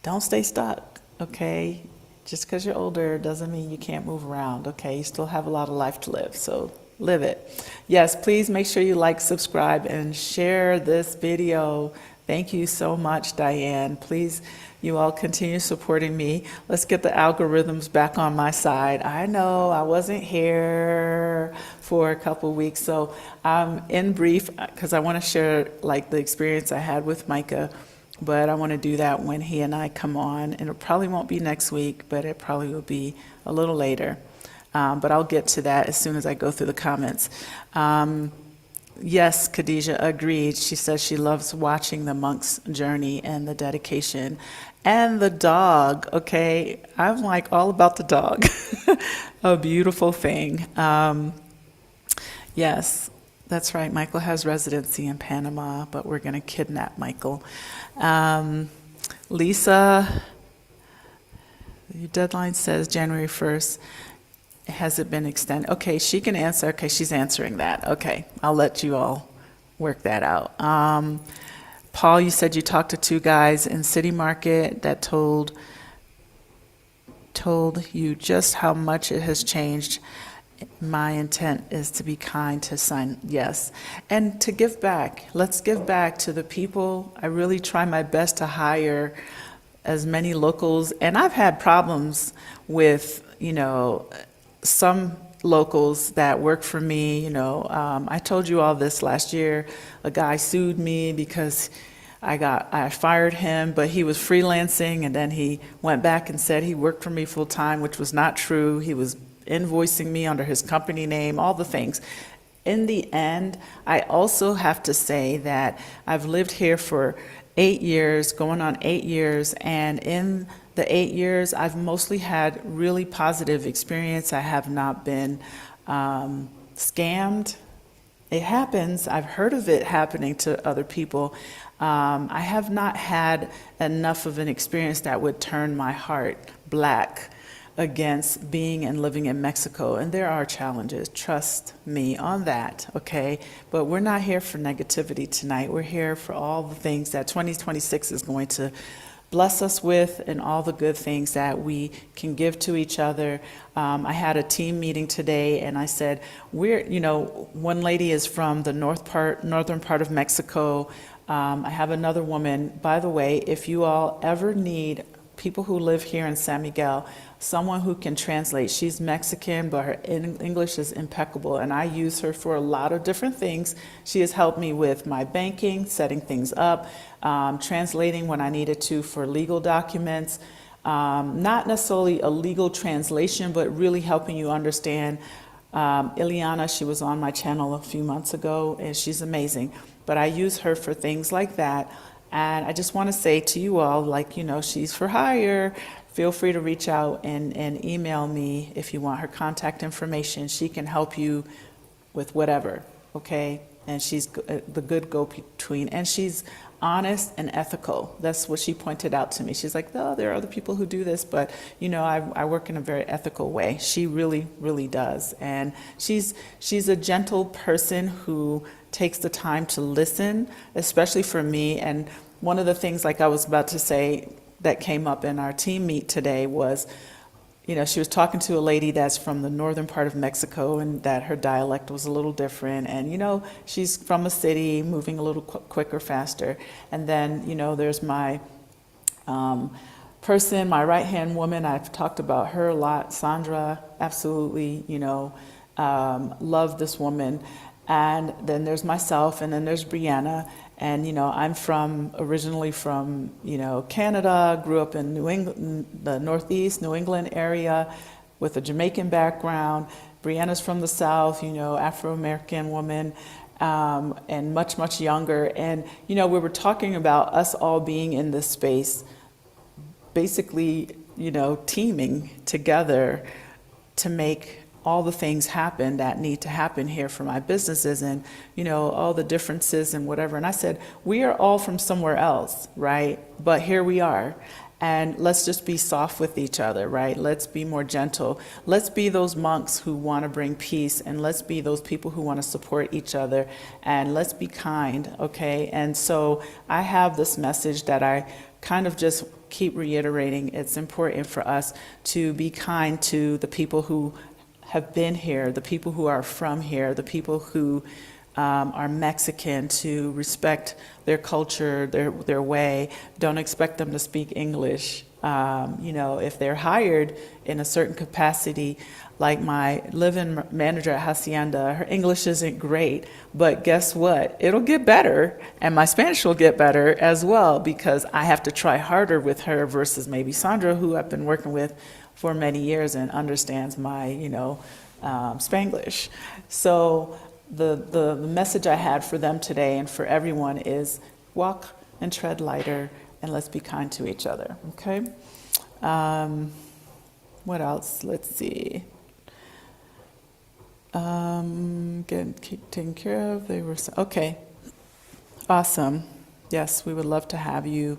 don't stay stuck, okay? Just because you're older doesn't mean you can't move around, okay? You still have a lot of life to live, so live it. Yes, please make sure you like, subscribe, and share this video. Thank you so much, Diane. Please, you all continue supporting me. Let's get the algorithms back on my side. I know I wasn't here for a couple weeks, so in brief, because I want to share like the experience I had with Micah, but I want to do that when he and I come on, and it probably won't be next week, but it probably will be a little later. But I'll get to that as soon as I go through the comments. Yes, Khadijah agreed. She says she loves watching the monk's journey and the dedication. And the dog, okay? I'm like all about the dog. A beautiful thing. Yes, that's right. Michael has residency in Panama, but we're going to kidnap Michael. Lisa, your deadline says January 1st. Has it been extended? Okay, she can answer. Okay, she's answering that. Okay, I'll let you all work that out. Paul, you said you talked to 2 guys in City Market that told you just how much it has changed. My intent is to be kind, to sign, yes, and to give back. Let's give back to the people. I really try my best to hire as many locals, and I've had problems with, you know, some locals that work for me. You know, I told you all this last year. A guy sued me because I fired him, but he was freelancing, and then he went back and said he worked for me full time, which was not true. He was invoicing me under his company name, all the things. In the end, I also have to say that I've lived here for 8 years, going on 8 years, and in the 8 years, I've mostly had really positive experience. I have not been scammed. It happens. I've heard of it happening to other people. I have not had enough of an experience that would turn my heart black against being and living in Mexico. And there are challenges, trust me on that, okay? But we're not here for negativity tonight. We're here for all the things that 2026 is going to bless us with, and all the good things that we can give to each other. I had a team meeting today, and I said, one lady is from the northern part of Mexico. I have another woman. By the way, if you all ever need people who live here in San Miguel, someone who can translate. She's Mexican, but her English is impeccable, and I use her for a lot of different things. She has helped me with my banking, setting things up, translating when I needed to for legal documents. Not necessarily a legal translation, but really helping you understand. Ileana, she was on my channel a few months ago, and she's amazing. But I use her for things like that. And I just want to say to you all, she's for hire. Feel free to reach out and email me if you want her contact information. She can help you with whatever, okay? And she's the good go-between. And she's honest and ethical. That's what she pointed out to me. She's like, oh, there are other people who do this, but, I work in a very ethical way. She really, really does. And she's a gentle person who takes the time to listen, especially for me. And one of the things, like I was about to say, that came up in our team meet today was, she was talking to a lady that's from the northern part of Mexico, and that her dialect was a little different. And, she's from a city, moving a little quicker, faster. And then, there's my person, my right-hand woman. I've talked about her a lot. Sandra, absolutely, love this woman. And then there's myself, and then there's Brianna. And, I'm originally from, Canada, grew up in New England, the Northeast, New England area with a Jamaican background. Brianna's from the South, Afro-American woman, and much, much younger. And, we were talking about us all being in this space, basically, teaming together to make all the things happen that need to happen here for my businesses, and all the differences and whatever. And I said, we are all from somewhere else, right? But here we are. And let's just be soft with each other, right? Let's be more gentle. Let's be those monks who want to bring peace, and let's be those people who want to support each other, and let's be kind, okay? And so I have this message that I kind of just keep reiterating. It's important for us to be kind to the people who have been here, the people who are from here, the people who are Mexican, to respect their culture, their way. Don't expect them to speak English. If they're hired in a certain capacity, like my live-in manager at Hacienda, her English isn't great, but guess what? It'll get better, and my Spanish will get better as well, because I have to try harder with her versus maybe Sandra, who I've been working with for many years and understands my, Spanglish. So the message I had for them today and for everyone is walk and tread lighter, and let's be kind to each other, okay? What else? Let's see. Getting taken care of. Okay. Awesome. Yes, we would love to have you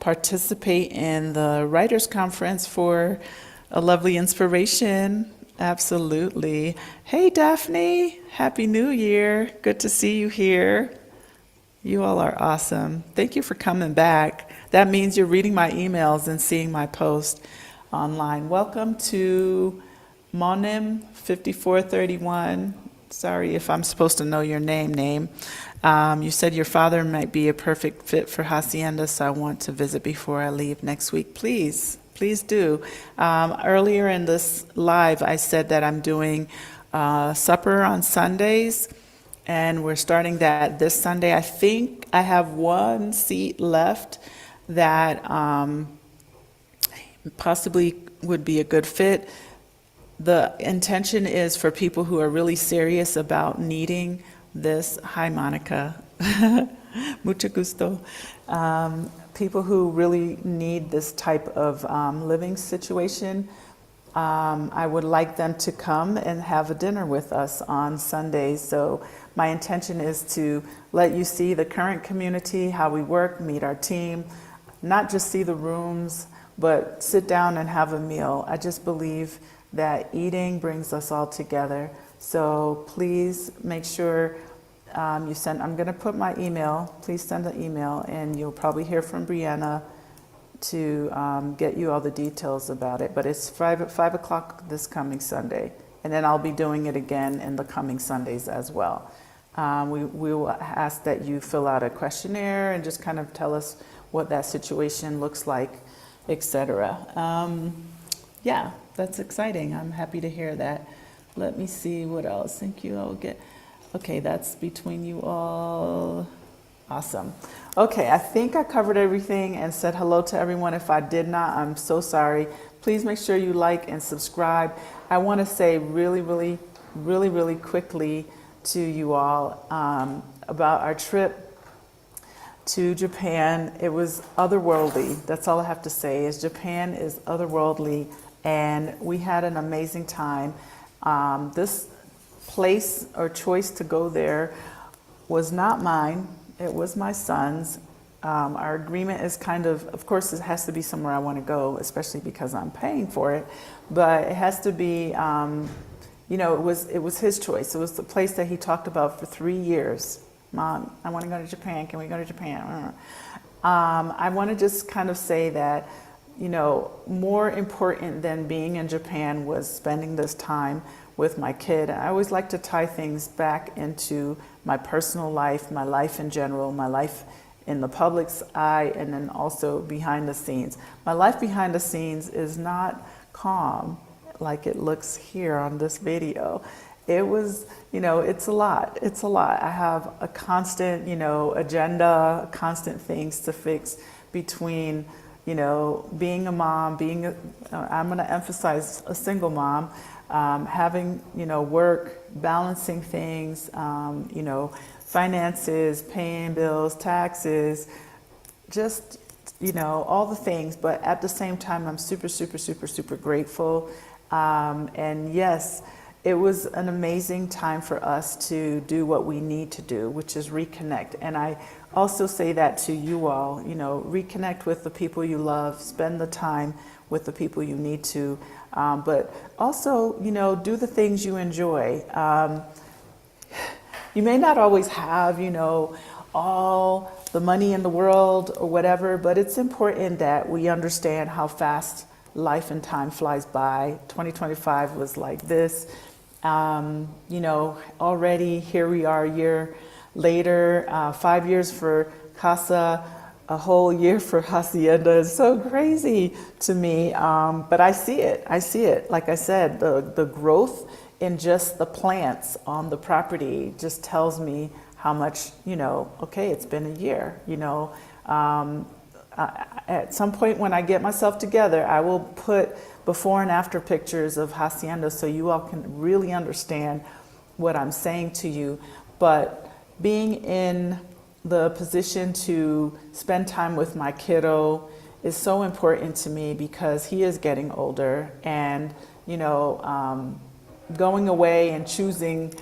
participate in the Writers Conference for a lovely inspiration. Absolutely. Hey, Daphne. Happy New Year. Good to see you here. You all are awesome. Thank you for coming back. That means you're reading my emails and seeing my post online. Welcome to Monim 5431. Sorry if I'm supposed to know your name. You said your father might be a perfect fit for Hacienda, so I want to visit before I leave next week. Please do. Earlier in this live, I said that I'm doing supper on Sundays, and we're starting that this Sunday. I think I have one seat left that possibly would be a good fit. The intention is for people who are really serious about needing this. Hi, Monica. Mucho gusto. People who really need this type of living situation. I would like them to come and have a dinner with us on Sundays. So my intention is to let you see the current community, how we work, meet our team, not just see the rooms, but sit down and have a meal. I just believe that eating brings us all together. So please make sure you send. I'm going to put my email. Please send an email, and you'll probably hear from Brianna to get you all the details about it. But it's 5 o'clock this coming Sunday, and then I'll be doing it again in the coming Sundays as well. We will ask that you fill out a questionnaire and just kind of tell us what that situation looks like, etc. Yeah, that's exciting. I'm happy to hear that. Let me see what else. Thank you. I'll get. Okay, that's between you all. Awesome. Okay, I think I covered everything and said hello to everyone. If I did not, I'm so sorry. Please make sure you like and subscribe. I want to say really quickly to you all about our trip to Japan. It was otherworldly. That's all I have to say is Japan is otherworldly, and we had an amazing time. This place or choice to go there was not mine. It was my son's. Our agreement is of course, it has to be somewhere I want to go, especially because I'm paying for it. But it has to be, it was his choice. It was the place that he talked about for 3 years. Mom, I want to go to Japan. Can we go to Japan? I want to just kind of say that, more important than being in Japan was spending this time with my kid. I always like to tie things back into my personal life, my life in general, my life in the public's eye, and then also behind the scenes. My life behind the scenes is not calm like it looks here on this video. It was, it's a lot. It's a lot. I have a constant, agenda, constant things to fix between, being a mom, I'm going to emphasize a single mom, having, work, balancing things, finances, paying bills, taxes, just, all the things. But at the same time, I'm super, super, super, super grateful. And yes, it was an amazing time for us to do what we need to do, which is reconnect. And I also say that to you all, reconnect with the people you love, spend the time with the people you need to, but also, do the things you enjoy. You may not always have, all the money in the world or whatever, but it's important that we understand how fast life and time flies by. 2025 was like this. Already here we are a year later, 5 years for Casa, a whole year for Hacienda. It's so crazy to me, but I see it. Like I said, the growth in just the plants on the property just tells me how much, okay, it's been a year, at some point when I get myself together, I will put before and after pictures of Hacienda so you all can really understand what I'm saying to you. But being in the position to spend time with my kiddo is so important to me because he is getting older, and going away and choosing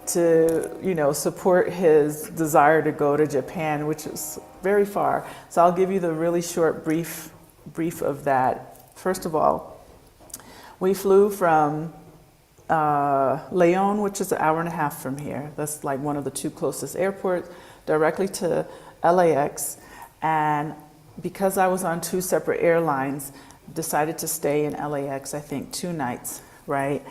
to support his desire to go to Japan, which is very far. So I'll give you the really short brief of that. First of all, we flew from Leon, which is an hour and a half from here. That's like one of the two closest airports, directly to LAX. And because I was on two separate airlines, decided to stay in LAX, I think 2 nights, right?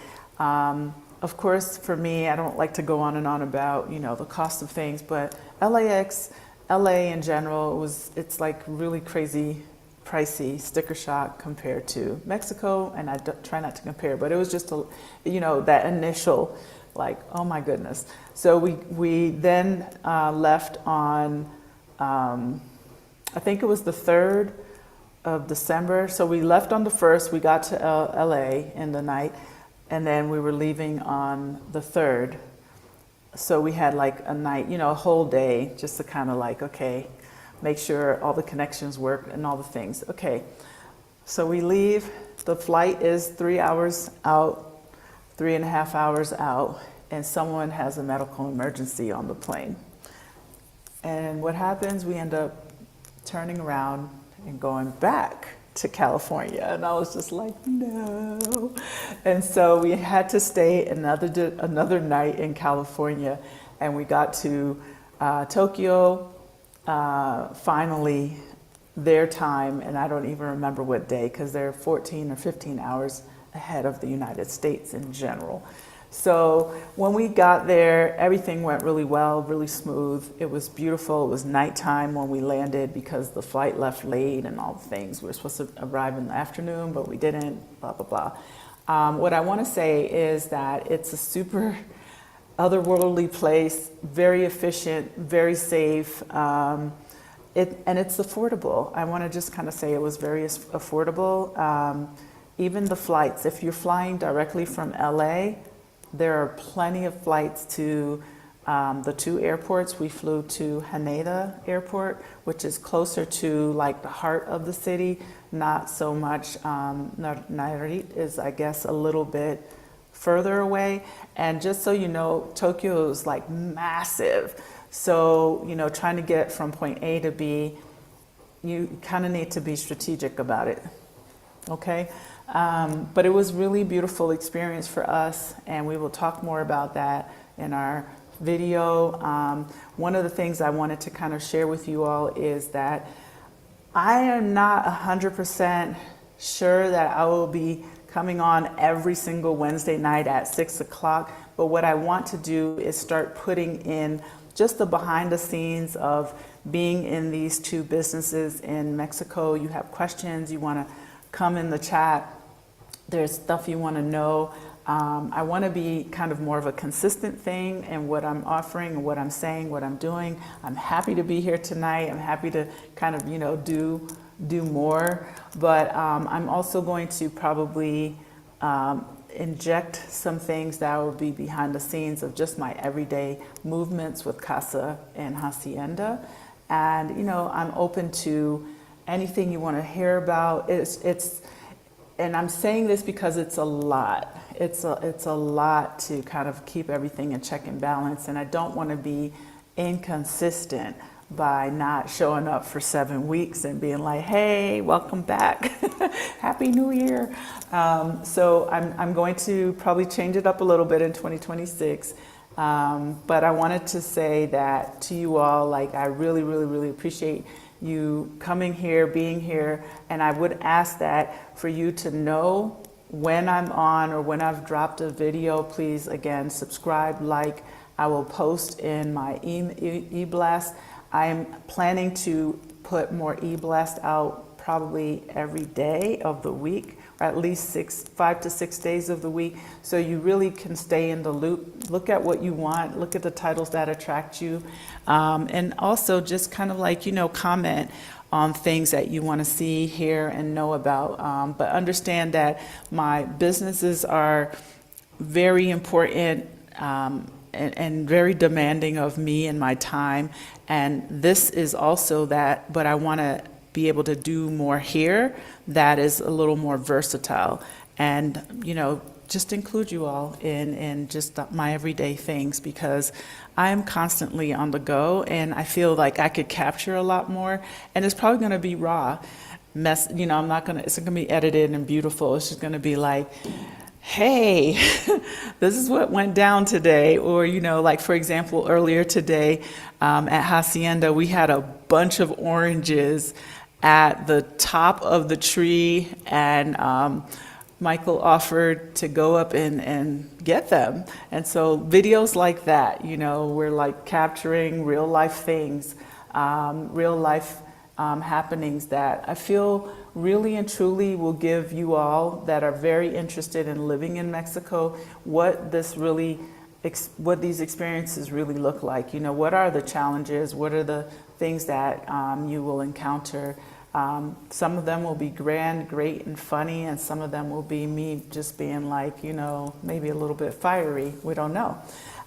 Of course, for me, I don't like to go on and on about, the cost of things, but LA in general, it's like really crazy pricey, sticker shock compared to Mexico, and I try not to compare, but it was just that initial, like, oh my goodness. So we then left on, I think it was the 3rd of December. So we left on the 1st, we got to LA in the night, and then we were leaving on the 3rd. So we had like a night, a whole day, just to kind of like, okay, make sure all the connections work and all the things. Okay, so we leave. The flight is 3 hours out, 3.5 hours out, and someone has a medical emergency on the plane. And what happens? We end up turning around and going back to California. And I was just like, no. And so we had to stay another night in California, and we got to Tokyo, finally their time, and I don't even remember what day because they're 14 or 15 hours ahead of the United States in general. So when we got there, everything went really well, really smooth. It was beautiful. It was nighttime when we landed because the flight left late and all the things. We were supposed to arrive in the afternoon, but we didn't, blah, blah, blah. What I want to say is that it's a super otherworldly place, very efficient, very safe, and it's affordable. I want to just kind of say it was very affordable. Even the flights, if you're flying directly from LA, there are plenty of flights to the 2 airports. We flew to Haneda Airport, which is closer to like the heart of the city, not so much. Nayarit is, I guess, a little bit further away. And just so you know, Tokyo is like massive. So, trying to get from point A to B, you kind of need to be strategic about it. Okay? But it was really beautiful experience for us, and we will talk more about that in our video. One of the things I wanted to kind of share with you all is that I am not 100% sure that I will be coming on every single Wednesday night at 6 o'clock, but what I want to do is start putting in just the behind the scenes of being in these 2 businesses in Mexico. You have questions, you want to come in the chat, there's stuff you want to know. I want to be kind of more of a consistent thing in what I'm offering and what I'm saying, what I'm doing. I'm happy to be here tonight. I'm happy to kind of, do more. But I'm also going to probably inject some things that will be behind the scenes of just my everyday movements with Casa and Hacienda. And, I'm open to anything you want to hear about. And I'm saying this because it's a lot. It's a lot to kind of keep everything in check and balance. And I don't want to be inconsistent by not showing up for 7 weeks and being like, hey, welcome back. Happy New Year. So I'm going to probably change it up a little bit in 2026. But I wanted to say that to you all, like, I really, really, really appreciate you coming here, being here. And I would ask that for you to know when I'm on or when I've dropped a video, please, again, subscribe, like. I will post in my e-blast. I'm planning to put more e-blast out probably every day of the week, or at least 5 to 6 days of the week, so you really can stay in the loop. Look at what you want, look at the titles that attract you, and also just kind of like, comment on things that you want to see, hear, and know about. But understand that my businesses are very important, and very demanding of me and my time. And this is also that, but I want to be able to do more here that is a little more versatile. And, just include you all in just my everyday things, because I am constantly on the go and I feel like I could capture a lot more. And it's probably going to be raw. I'm not it's not going to be edited and beautiful. It's just going to be like, hey, this is what went down today. Or, like, for example, earlier today at Hacienda, we had a bunch of oranges at the top of the tree, and Michael offered to go up and get them. And so videos like that, we're like capturing real life things, real life happenings that I feel really and truly will give you all that are very interested in living in Mexico what these experiences really look like. What are the challenges? What are the things that you will encounter? Some of them will be grand, great, and funny, and some of them will be me just being like, maybe a little bit fiery. We don't know.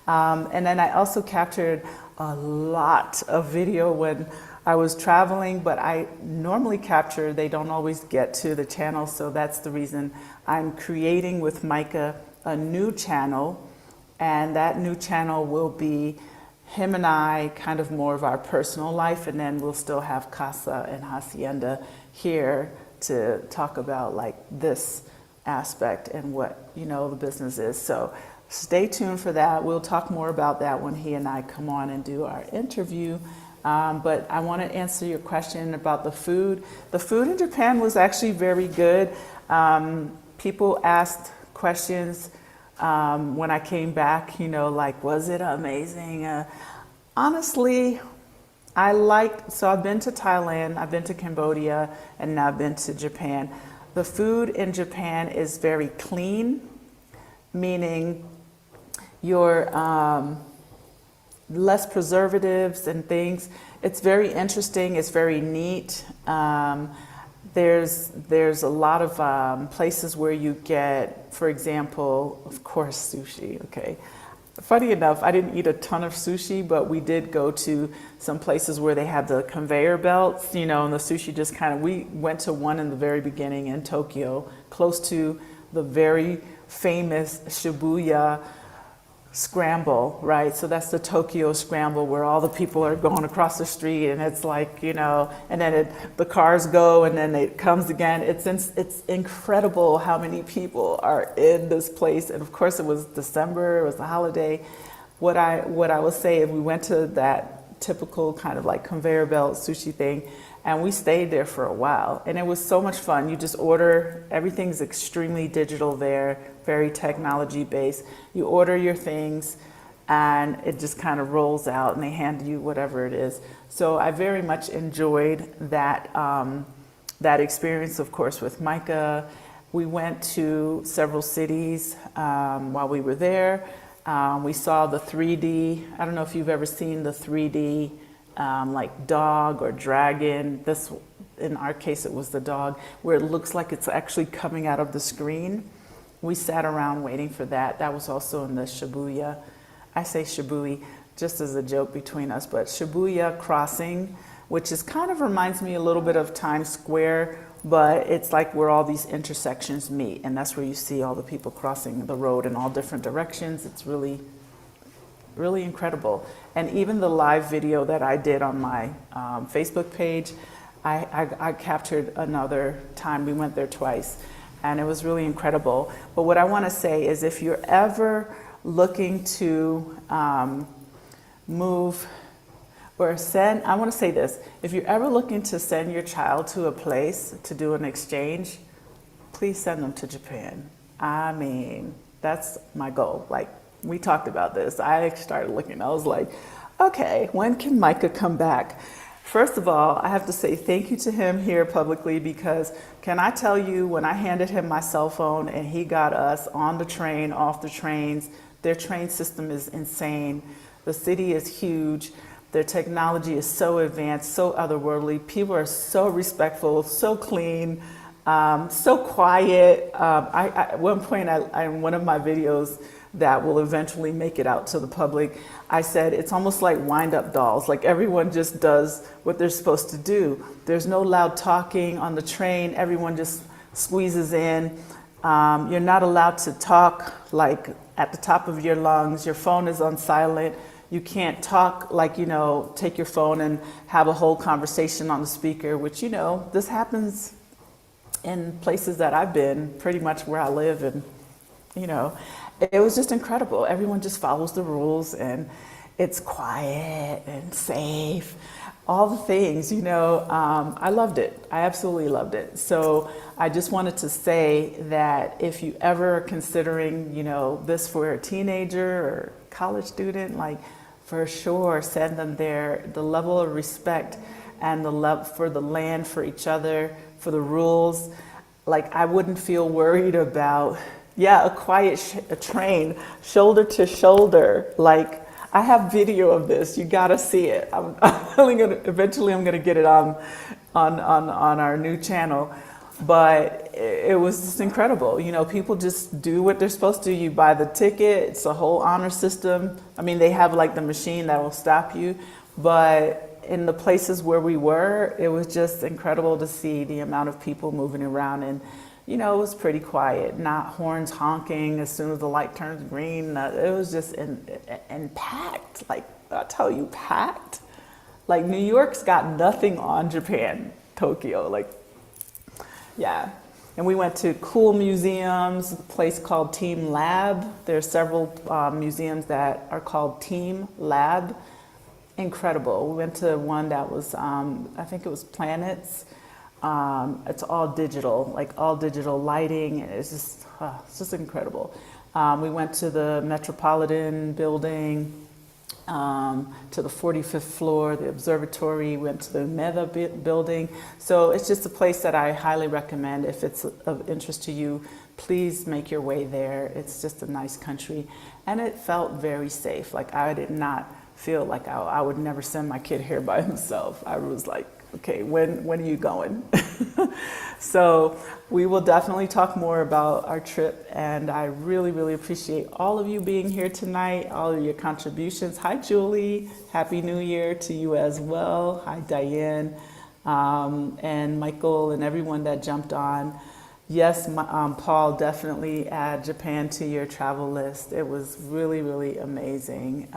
And then I also captured a lot of video when I was traveling, but I normally capture, they don't always get to the channel, so that's the reason I'm creating with Micah a new channel, and that new channel will be him and I, kind of more of our personal life, and then we'll still have Casa and Hacienda here to talk about like this aspect and what, the business is. So stay tuned for that. We'll talk more about that when he and I come on and do our interview. But I want to answer your question about the food. The food in Japan was actually very good. People asked questions when I came back, like, was it amazing? Honestly, so I've been to Thailand, I've been to Cambodia, and now I've been to Japan. The food in Japan is very clean, meaning you're less preservatives and things. It's very interesting. It's very neat. There's a lot of places where you get, for example, of course, sushi. Okay. Funny enough, I didn't eat a ton of sushi, but we did go to some places where they have the conveyor belts, and the sushi just we went to one in the very beginning in Tokyo, close to the very famous Shibuya scramble, right? So that's the Tokyo scramble where all the people are going across the street, and it's like, and then the cars go and then it comes again. It's incredible how many people are in this place. And of course it was December, it was a holiday. What I will say is we went to that typical kind of like conveyor belt sushi thing, and we stayed there for a while, and it was so much fun. You just order, everything's extremely digital there, very technology based. You order your things and it just kind of rolls out and they hand you whatever it is. So I very much enjoyed that, that experience, of course, with Micah. We went to several cities while we were there. We saw the 3D. I don't know if you've ever seen the 3D like dog or dragon. This, in our case, it was the dog, where it looks like it's actually coming out of the screen. We sat around waiting for that. That was also in the Shibuya. I say Shibuya just as a joke between us, but Shibuya crossing, which is kind of reminds me a little bit of Times Square, but it's like where all these intersections meet, and that's where you see all the people crossing the road in all different directions. It's really, really incredible. And even the live video that I did on my Facebook page, I captured another time. We went there twice, and it was really incredible. But what I want to say is, if you're ever looking to move or send, I want to say this, if you're ever looking to send your child to a place to do an exchange, please send them to Japan. I mean, that's my goal. Like, we talked about this. I started looking, I was like, okay, when can Micah come back? First of all, I have to say thank you to him here publicly, because can I tell you, when I handed him my cell phone and he got us on the train, off the trains, their train system is insane. The city is huge. Their technology is so advanced, so otherworldly. People are so respectful, so clean, so quiet. At one point, in one of my videos that will eventually make it out to the public, I said it's almost like wind-up dolls. Like, everyone just does what they're supposed to do. There's no loud talking on the train. Everyone just squeezes in. You're not allowed to talk like at the top of your lungs. Your phone is on silent. You can't talk like, take your phone and have a whole conversation on the speaker, which, this happens in places that I've been, pretty much where I live. And, it was just incredible. Everyone just follows the rules, and it's quiet and safe. All the things, I loved it. I absolutely loved it. So I just wanted to say that if you ever are considering, this for a teenager or college student, like, for sure, send them there. The level of respect and the love for the land, for each other, for the rules. Like, I wouldn't feel worried about, a quiet a train, shoulder to shoulder. Like, I have video of this. You gotta see it. Eventually I'm gonna get it on our new channel. But it was just incredible. People just do what they're supposed to. You buy the ticket. It's a whole honor system. I mean, they have like the machine that will stop you. But in the places where we were, it was just incredible to see the amount of people moving around. And, it was pretty quiet, not horns honking as soon as the light turns green. It was just and packed. Like, I tell you, packed. Like, New York's got nothing on Japan, Tokyo. Like, yeah. And we went to cool museums, a place called Team Lab. There are several museums that are called Team Lab. Incredible. We went to one that was, I think it was planets. It's all digital, like all digital lighting. It's just incredible. We went to the Metropolitan building, to the 45th floor, the observatory, went to the Meta building. So it's just a place that I highly recommend. If it's of interest to you, please make your way there. It's just a nice country. And it felt very safe. Like, I did not feel like I would never send my kid here by himself. I was like, okay, when are you going? So we will definitely talk more about our trip, and I really, really appreciate all of you being here tonight, all of your contributions. Hi, Julie. Happy New Year to you as well. Hi, Diane, and Michael, and everyone that jumped on. Yes, Paul, definitely add Japan to your travel list. It was really, really amazing.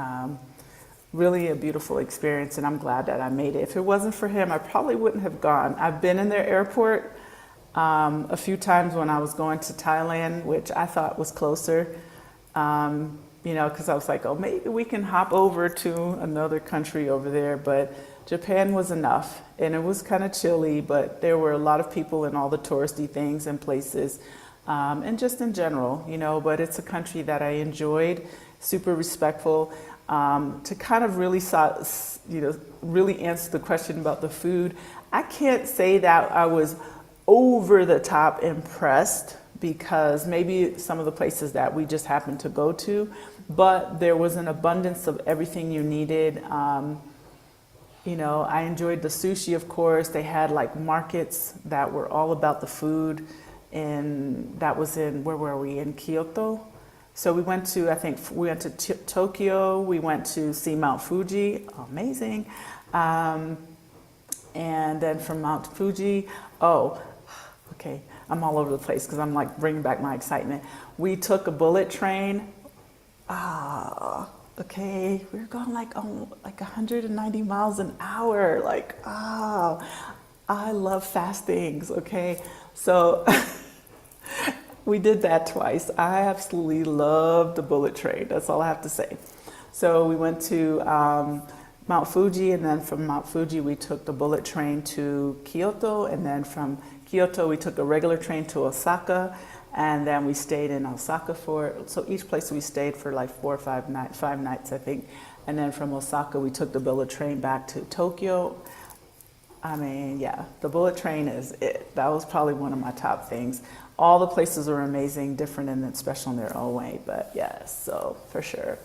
Really a beautiful experience, and I'm glad that I made it. If it wasn't for him, I probably wouldn't have gone. I've been in their airport a few times when I was going to Thailand, which I thought was closer, because I was like, oh, maybe we can hop over to another country over there. But Japan was enough, and it was kind of chilly, but there were a lot of people in all the touristy things and places, and just in general, but it's a country that I enjoyed, super respectful. To kind of really, really answer the question about the food, I can't say that I was over the top impressed because maybe some of the places that we just happened to go to, but there was an abundance of everything you needed. I enjoyed the sushi, of course. They had like markets that were all about the food, and that was where were we? In Kyoto. So we went to, Tokyo. We went to see Mount Fuji, amazing. And then from Mount Fuji, okay, I'm all over the place because I'm like bringing back my excitement. We took a bullet train. Okay, we were going like 190 miles an hour. I love fast things. Okay, so we did that twice. I absolutely loved the bullet train. That's all I have to say. So we went to Mount Fuji, and then from Mount Fuji we took the bullet train to Kyoto, and then from Kyoto we took a regular train to Osaka, and then we stayed in Osaka so each place we stayed for like 4 or 5 nights, 5 nights I think, and then from Osaka we took the bullet train back to Tokyo. I mean, yeah, the bullet train is it. That was probably one of my top things. All the places were amazing, different and special in their own way, but yes, so for sure.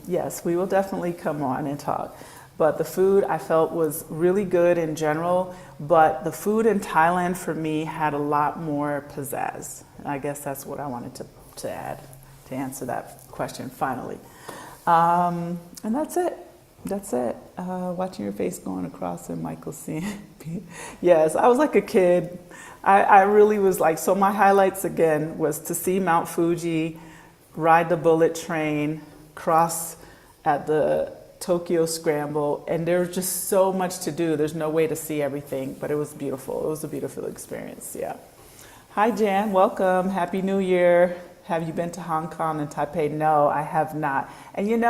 Yes, we will definitely come on and talk. But the food I felt was really good in general, but the food in Thailand for me had a lot more pizzazz. I guess that's what I wanted to add to answer that question finally. And that's it. That's it. Watching your face going across and Michael seeing. Yes, I was like a kid. I really was like, so my highlights again was to see Mount Fuji, ride the bullet train, cross at the Tokyo Scramble, and there was just so much to do. There's no way to see everything, but it was beautiful. It was a beautiful experience, yeah. Hi Jan, welcome. Happy New Year. Have you been to Hong Kong and Taipei? No, I have not. And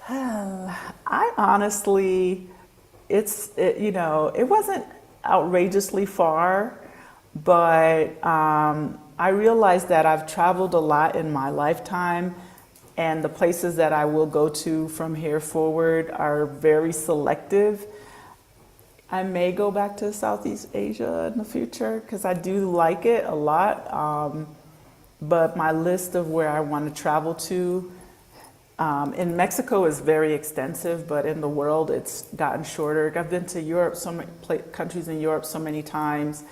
I honestly, it wasn't outrageously far, but I realized that I've traveled a lot in my lifetime, and the places that I will go to from here forward are very selective. I may go back to Southeast Asia in the future because I do like it a lot, but my list of where I want to travel to in Mexico is very extensive, but in the world it's gotten shorter. I've been to Europe, so many countries in Europe so many times.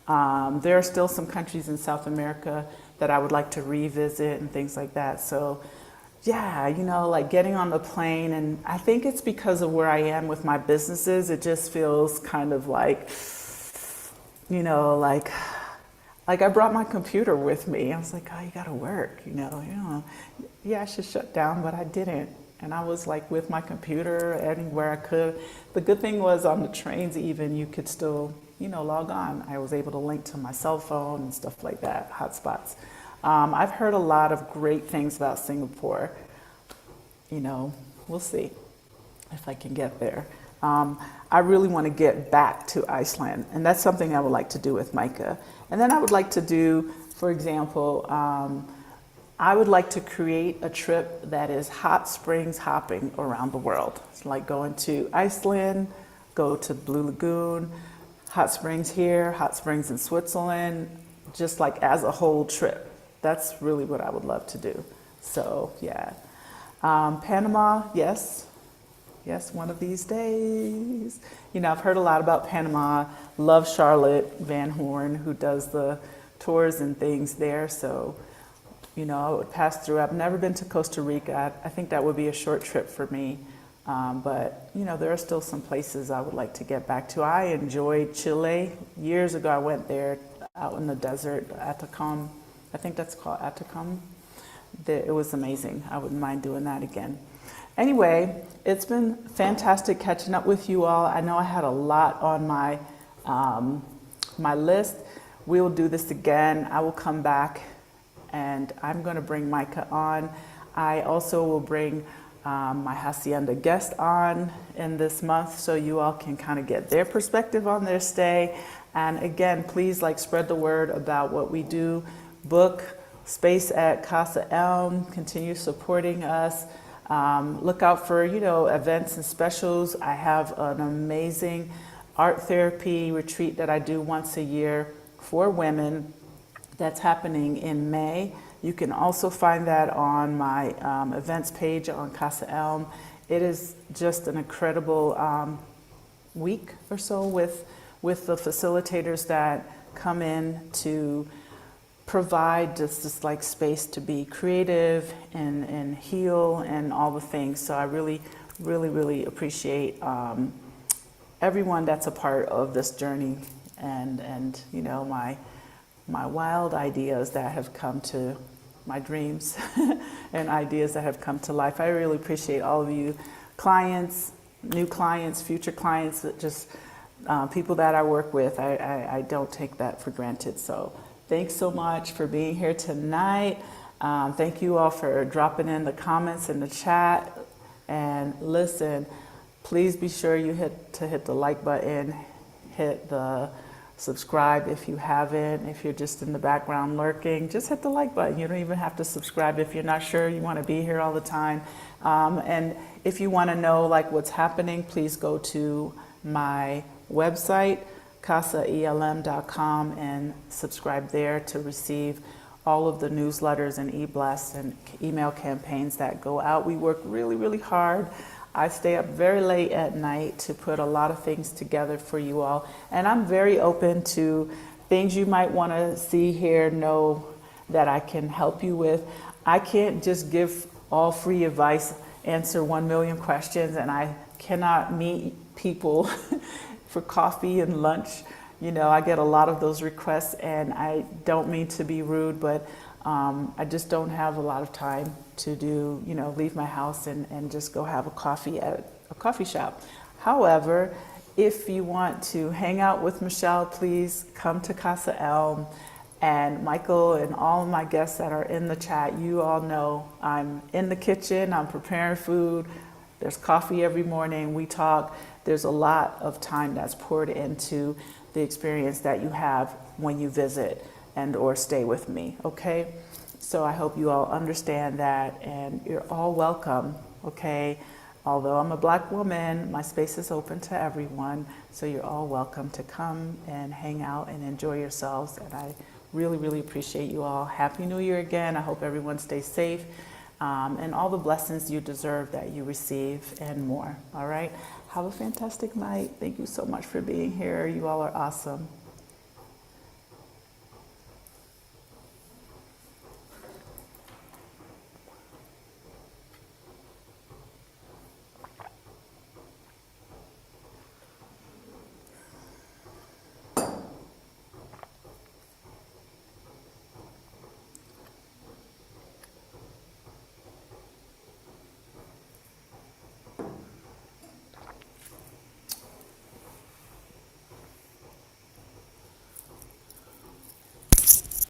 There are still some countries in South America that I would like to revisit and things like that. So yeah, like getting on the plane, and I think it's because of where I am with my businesses. It just feels kind of like, like I brought my computer with me. I was like, oh, you gotta work, yeah, I should shut down, but I didn't. And I was like with my computer anywhere I could. The good thing was on the trains even, you could still, log on. I was able to link to my cell phone and stuff like that, hotspots. I've heard a lot of great things about Singapore. We'll see if I can get there. I really want to get back to Iceland, and that's something I would like to do with Micah. And then I would like to do, for example, I would like to create a trip that is hot springs hopping around the world. It's like going to Iceland, go to Blue Lagoon, hot springs here, hot springs in Switzerland, just like as a whole trip. That's really what I would love to do. So yeah. Panama, yes, one of these days. I've heard a lot about Panama. Love Charlotte Van Horn, who does the tours and things there. So, I would pass through. I've never been to Costa Rica. I think that would be a short trip for me. But, there are still some places I would like to get back to. I enjoyed Chile. Years ago, I went there out in the desert, Atacama. I think that's called Atacama. It was amazing. I wouldn't mind doing that again. Anyway, it's been fantastic catching up with you all. I know I had a lot on my my list. We will do this again. I will come back, and I'm going to bring Micah on. I also will bring my Hacienda guest on in this month, so you all can kind of get their perspective on their stay. And again, please spread the word about what we do. Book space at Casa Elm. Continue supporting us. Look out for events and specials. I have an amazing art therapy retreat that I do once a year for women that's happening in May. You can also find that on my events page on Casa Elm. It is just an incredible week or so with the facilitators that come in to provide just this like space to be creative and heal and all the things. So I really, really, really appreciate everyone that's a part of this journey and you know, my wild ideas that have come to my dreams and ideas that have come to life. I really appreciate all of you clients, new clients, future clients, just people that I work with. I don't take that for granted. So thanks so much for being here tonight. Thank you all for dropping in the comments in the chat. And listen, please be sure you hit the like button, hit the subscribe if you haven't. If you're just in the background lurking, just hit the like button. You don't even have to subscribe if you're not sure you want to be here all the time. And if you want to know like what's happening, please go to my website, casaelm.com, and subscribe there to receive all of the newsletters and e-blasts and email campaigns that go out. We work really, really hard. I stay up very late at night to put a lot of things together for you all. And I'm very open to things you might want to see, hear, know that I can help you with. I can't just give all free advice, answer 1 million questions, and I cannot meet people for coffee and lunch. You know, I get a lot of those requests, and I don't mean to be rude, but I just don't have a lot of time to do, you know, leave my house and just go have a coffee at a coffee shop. However, if you want to hang out with Michelle, please come to Casa Elm. And Michael and all of my guests that are in the chat, you all know I'm in the kitchen, I'm preparing food. There's coffee every morning, we talk. There's a lot of time that's poured into the experience that you have when you visit and or stay with me, okay? So I hope you all understand that, and you're all welcome, okay? Although I'm a Black woman, my space is open to everyone, so you're all welcome to come and hang out and enjoy yourselves. And I really, really appreciate you all. Happy New Year again. I hope everyone stays safe and all the blessings you deserve that you receive and more, all right? Have a fantastic night. Thank you so much for being here. You all are awesome.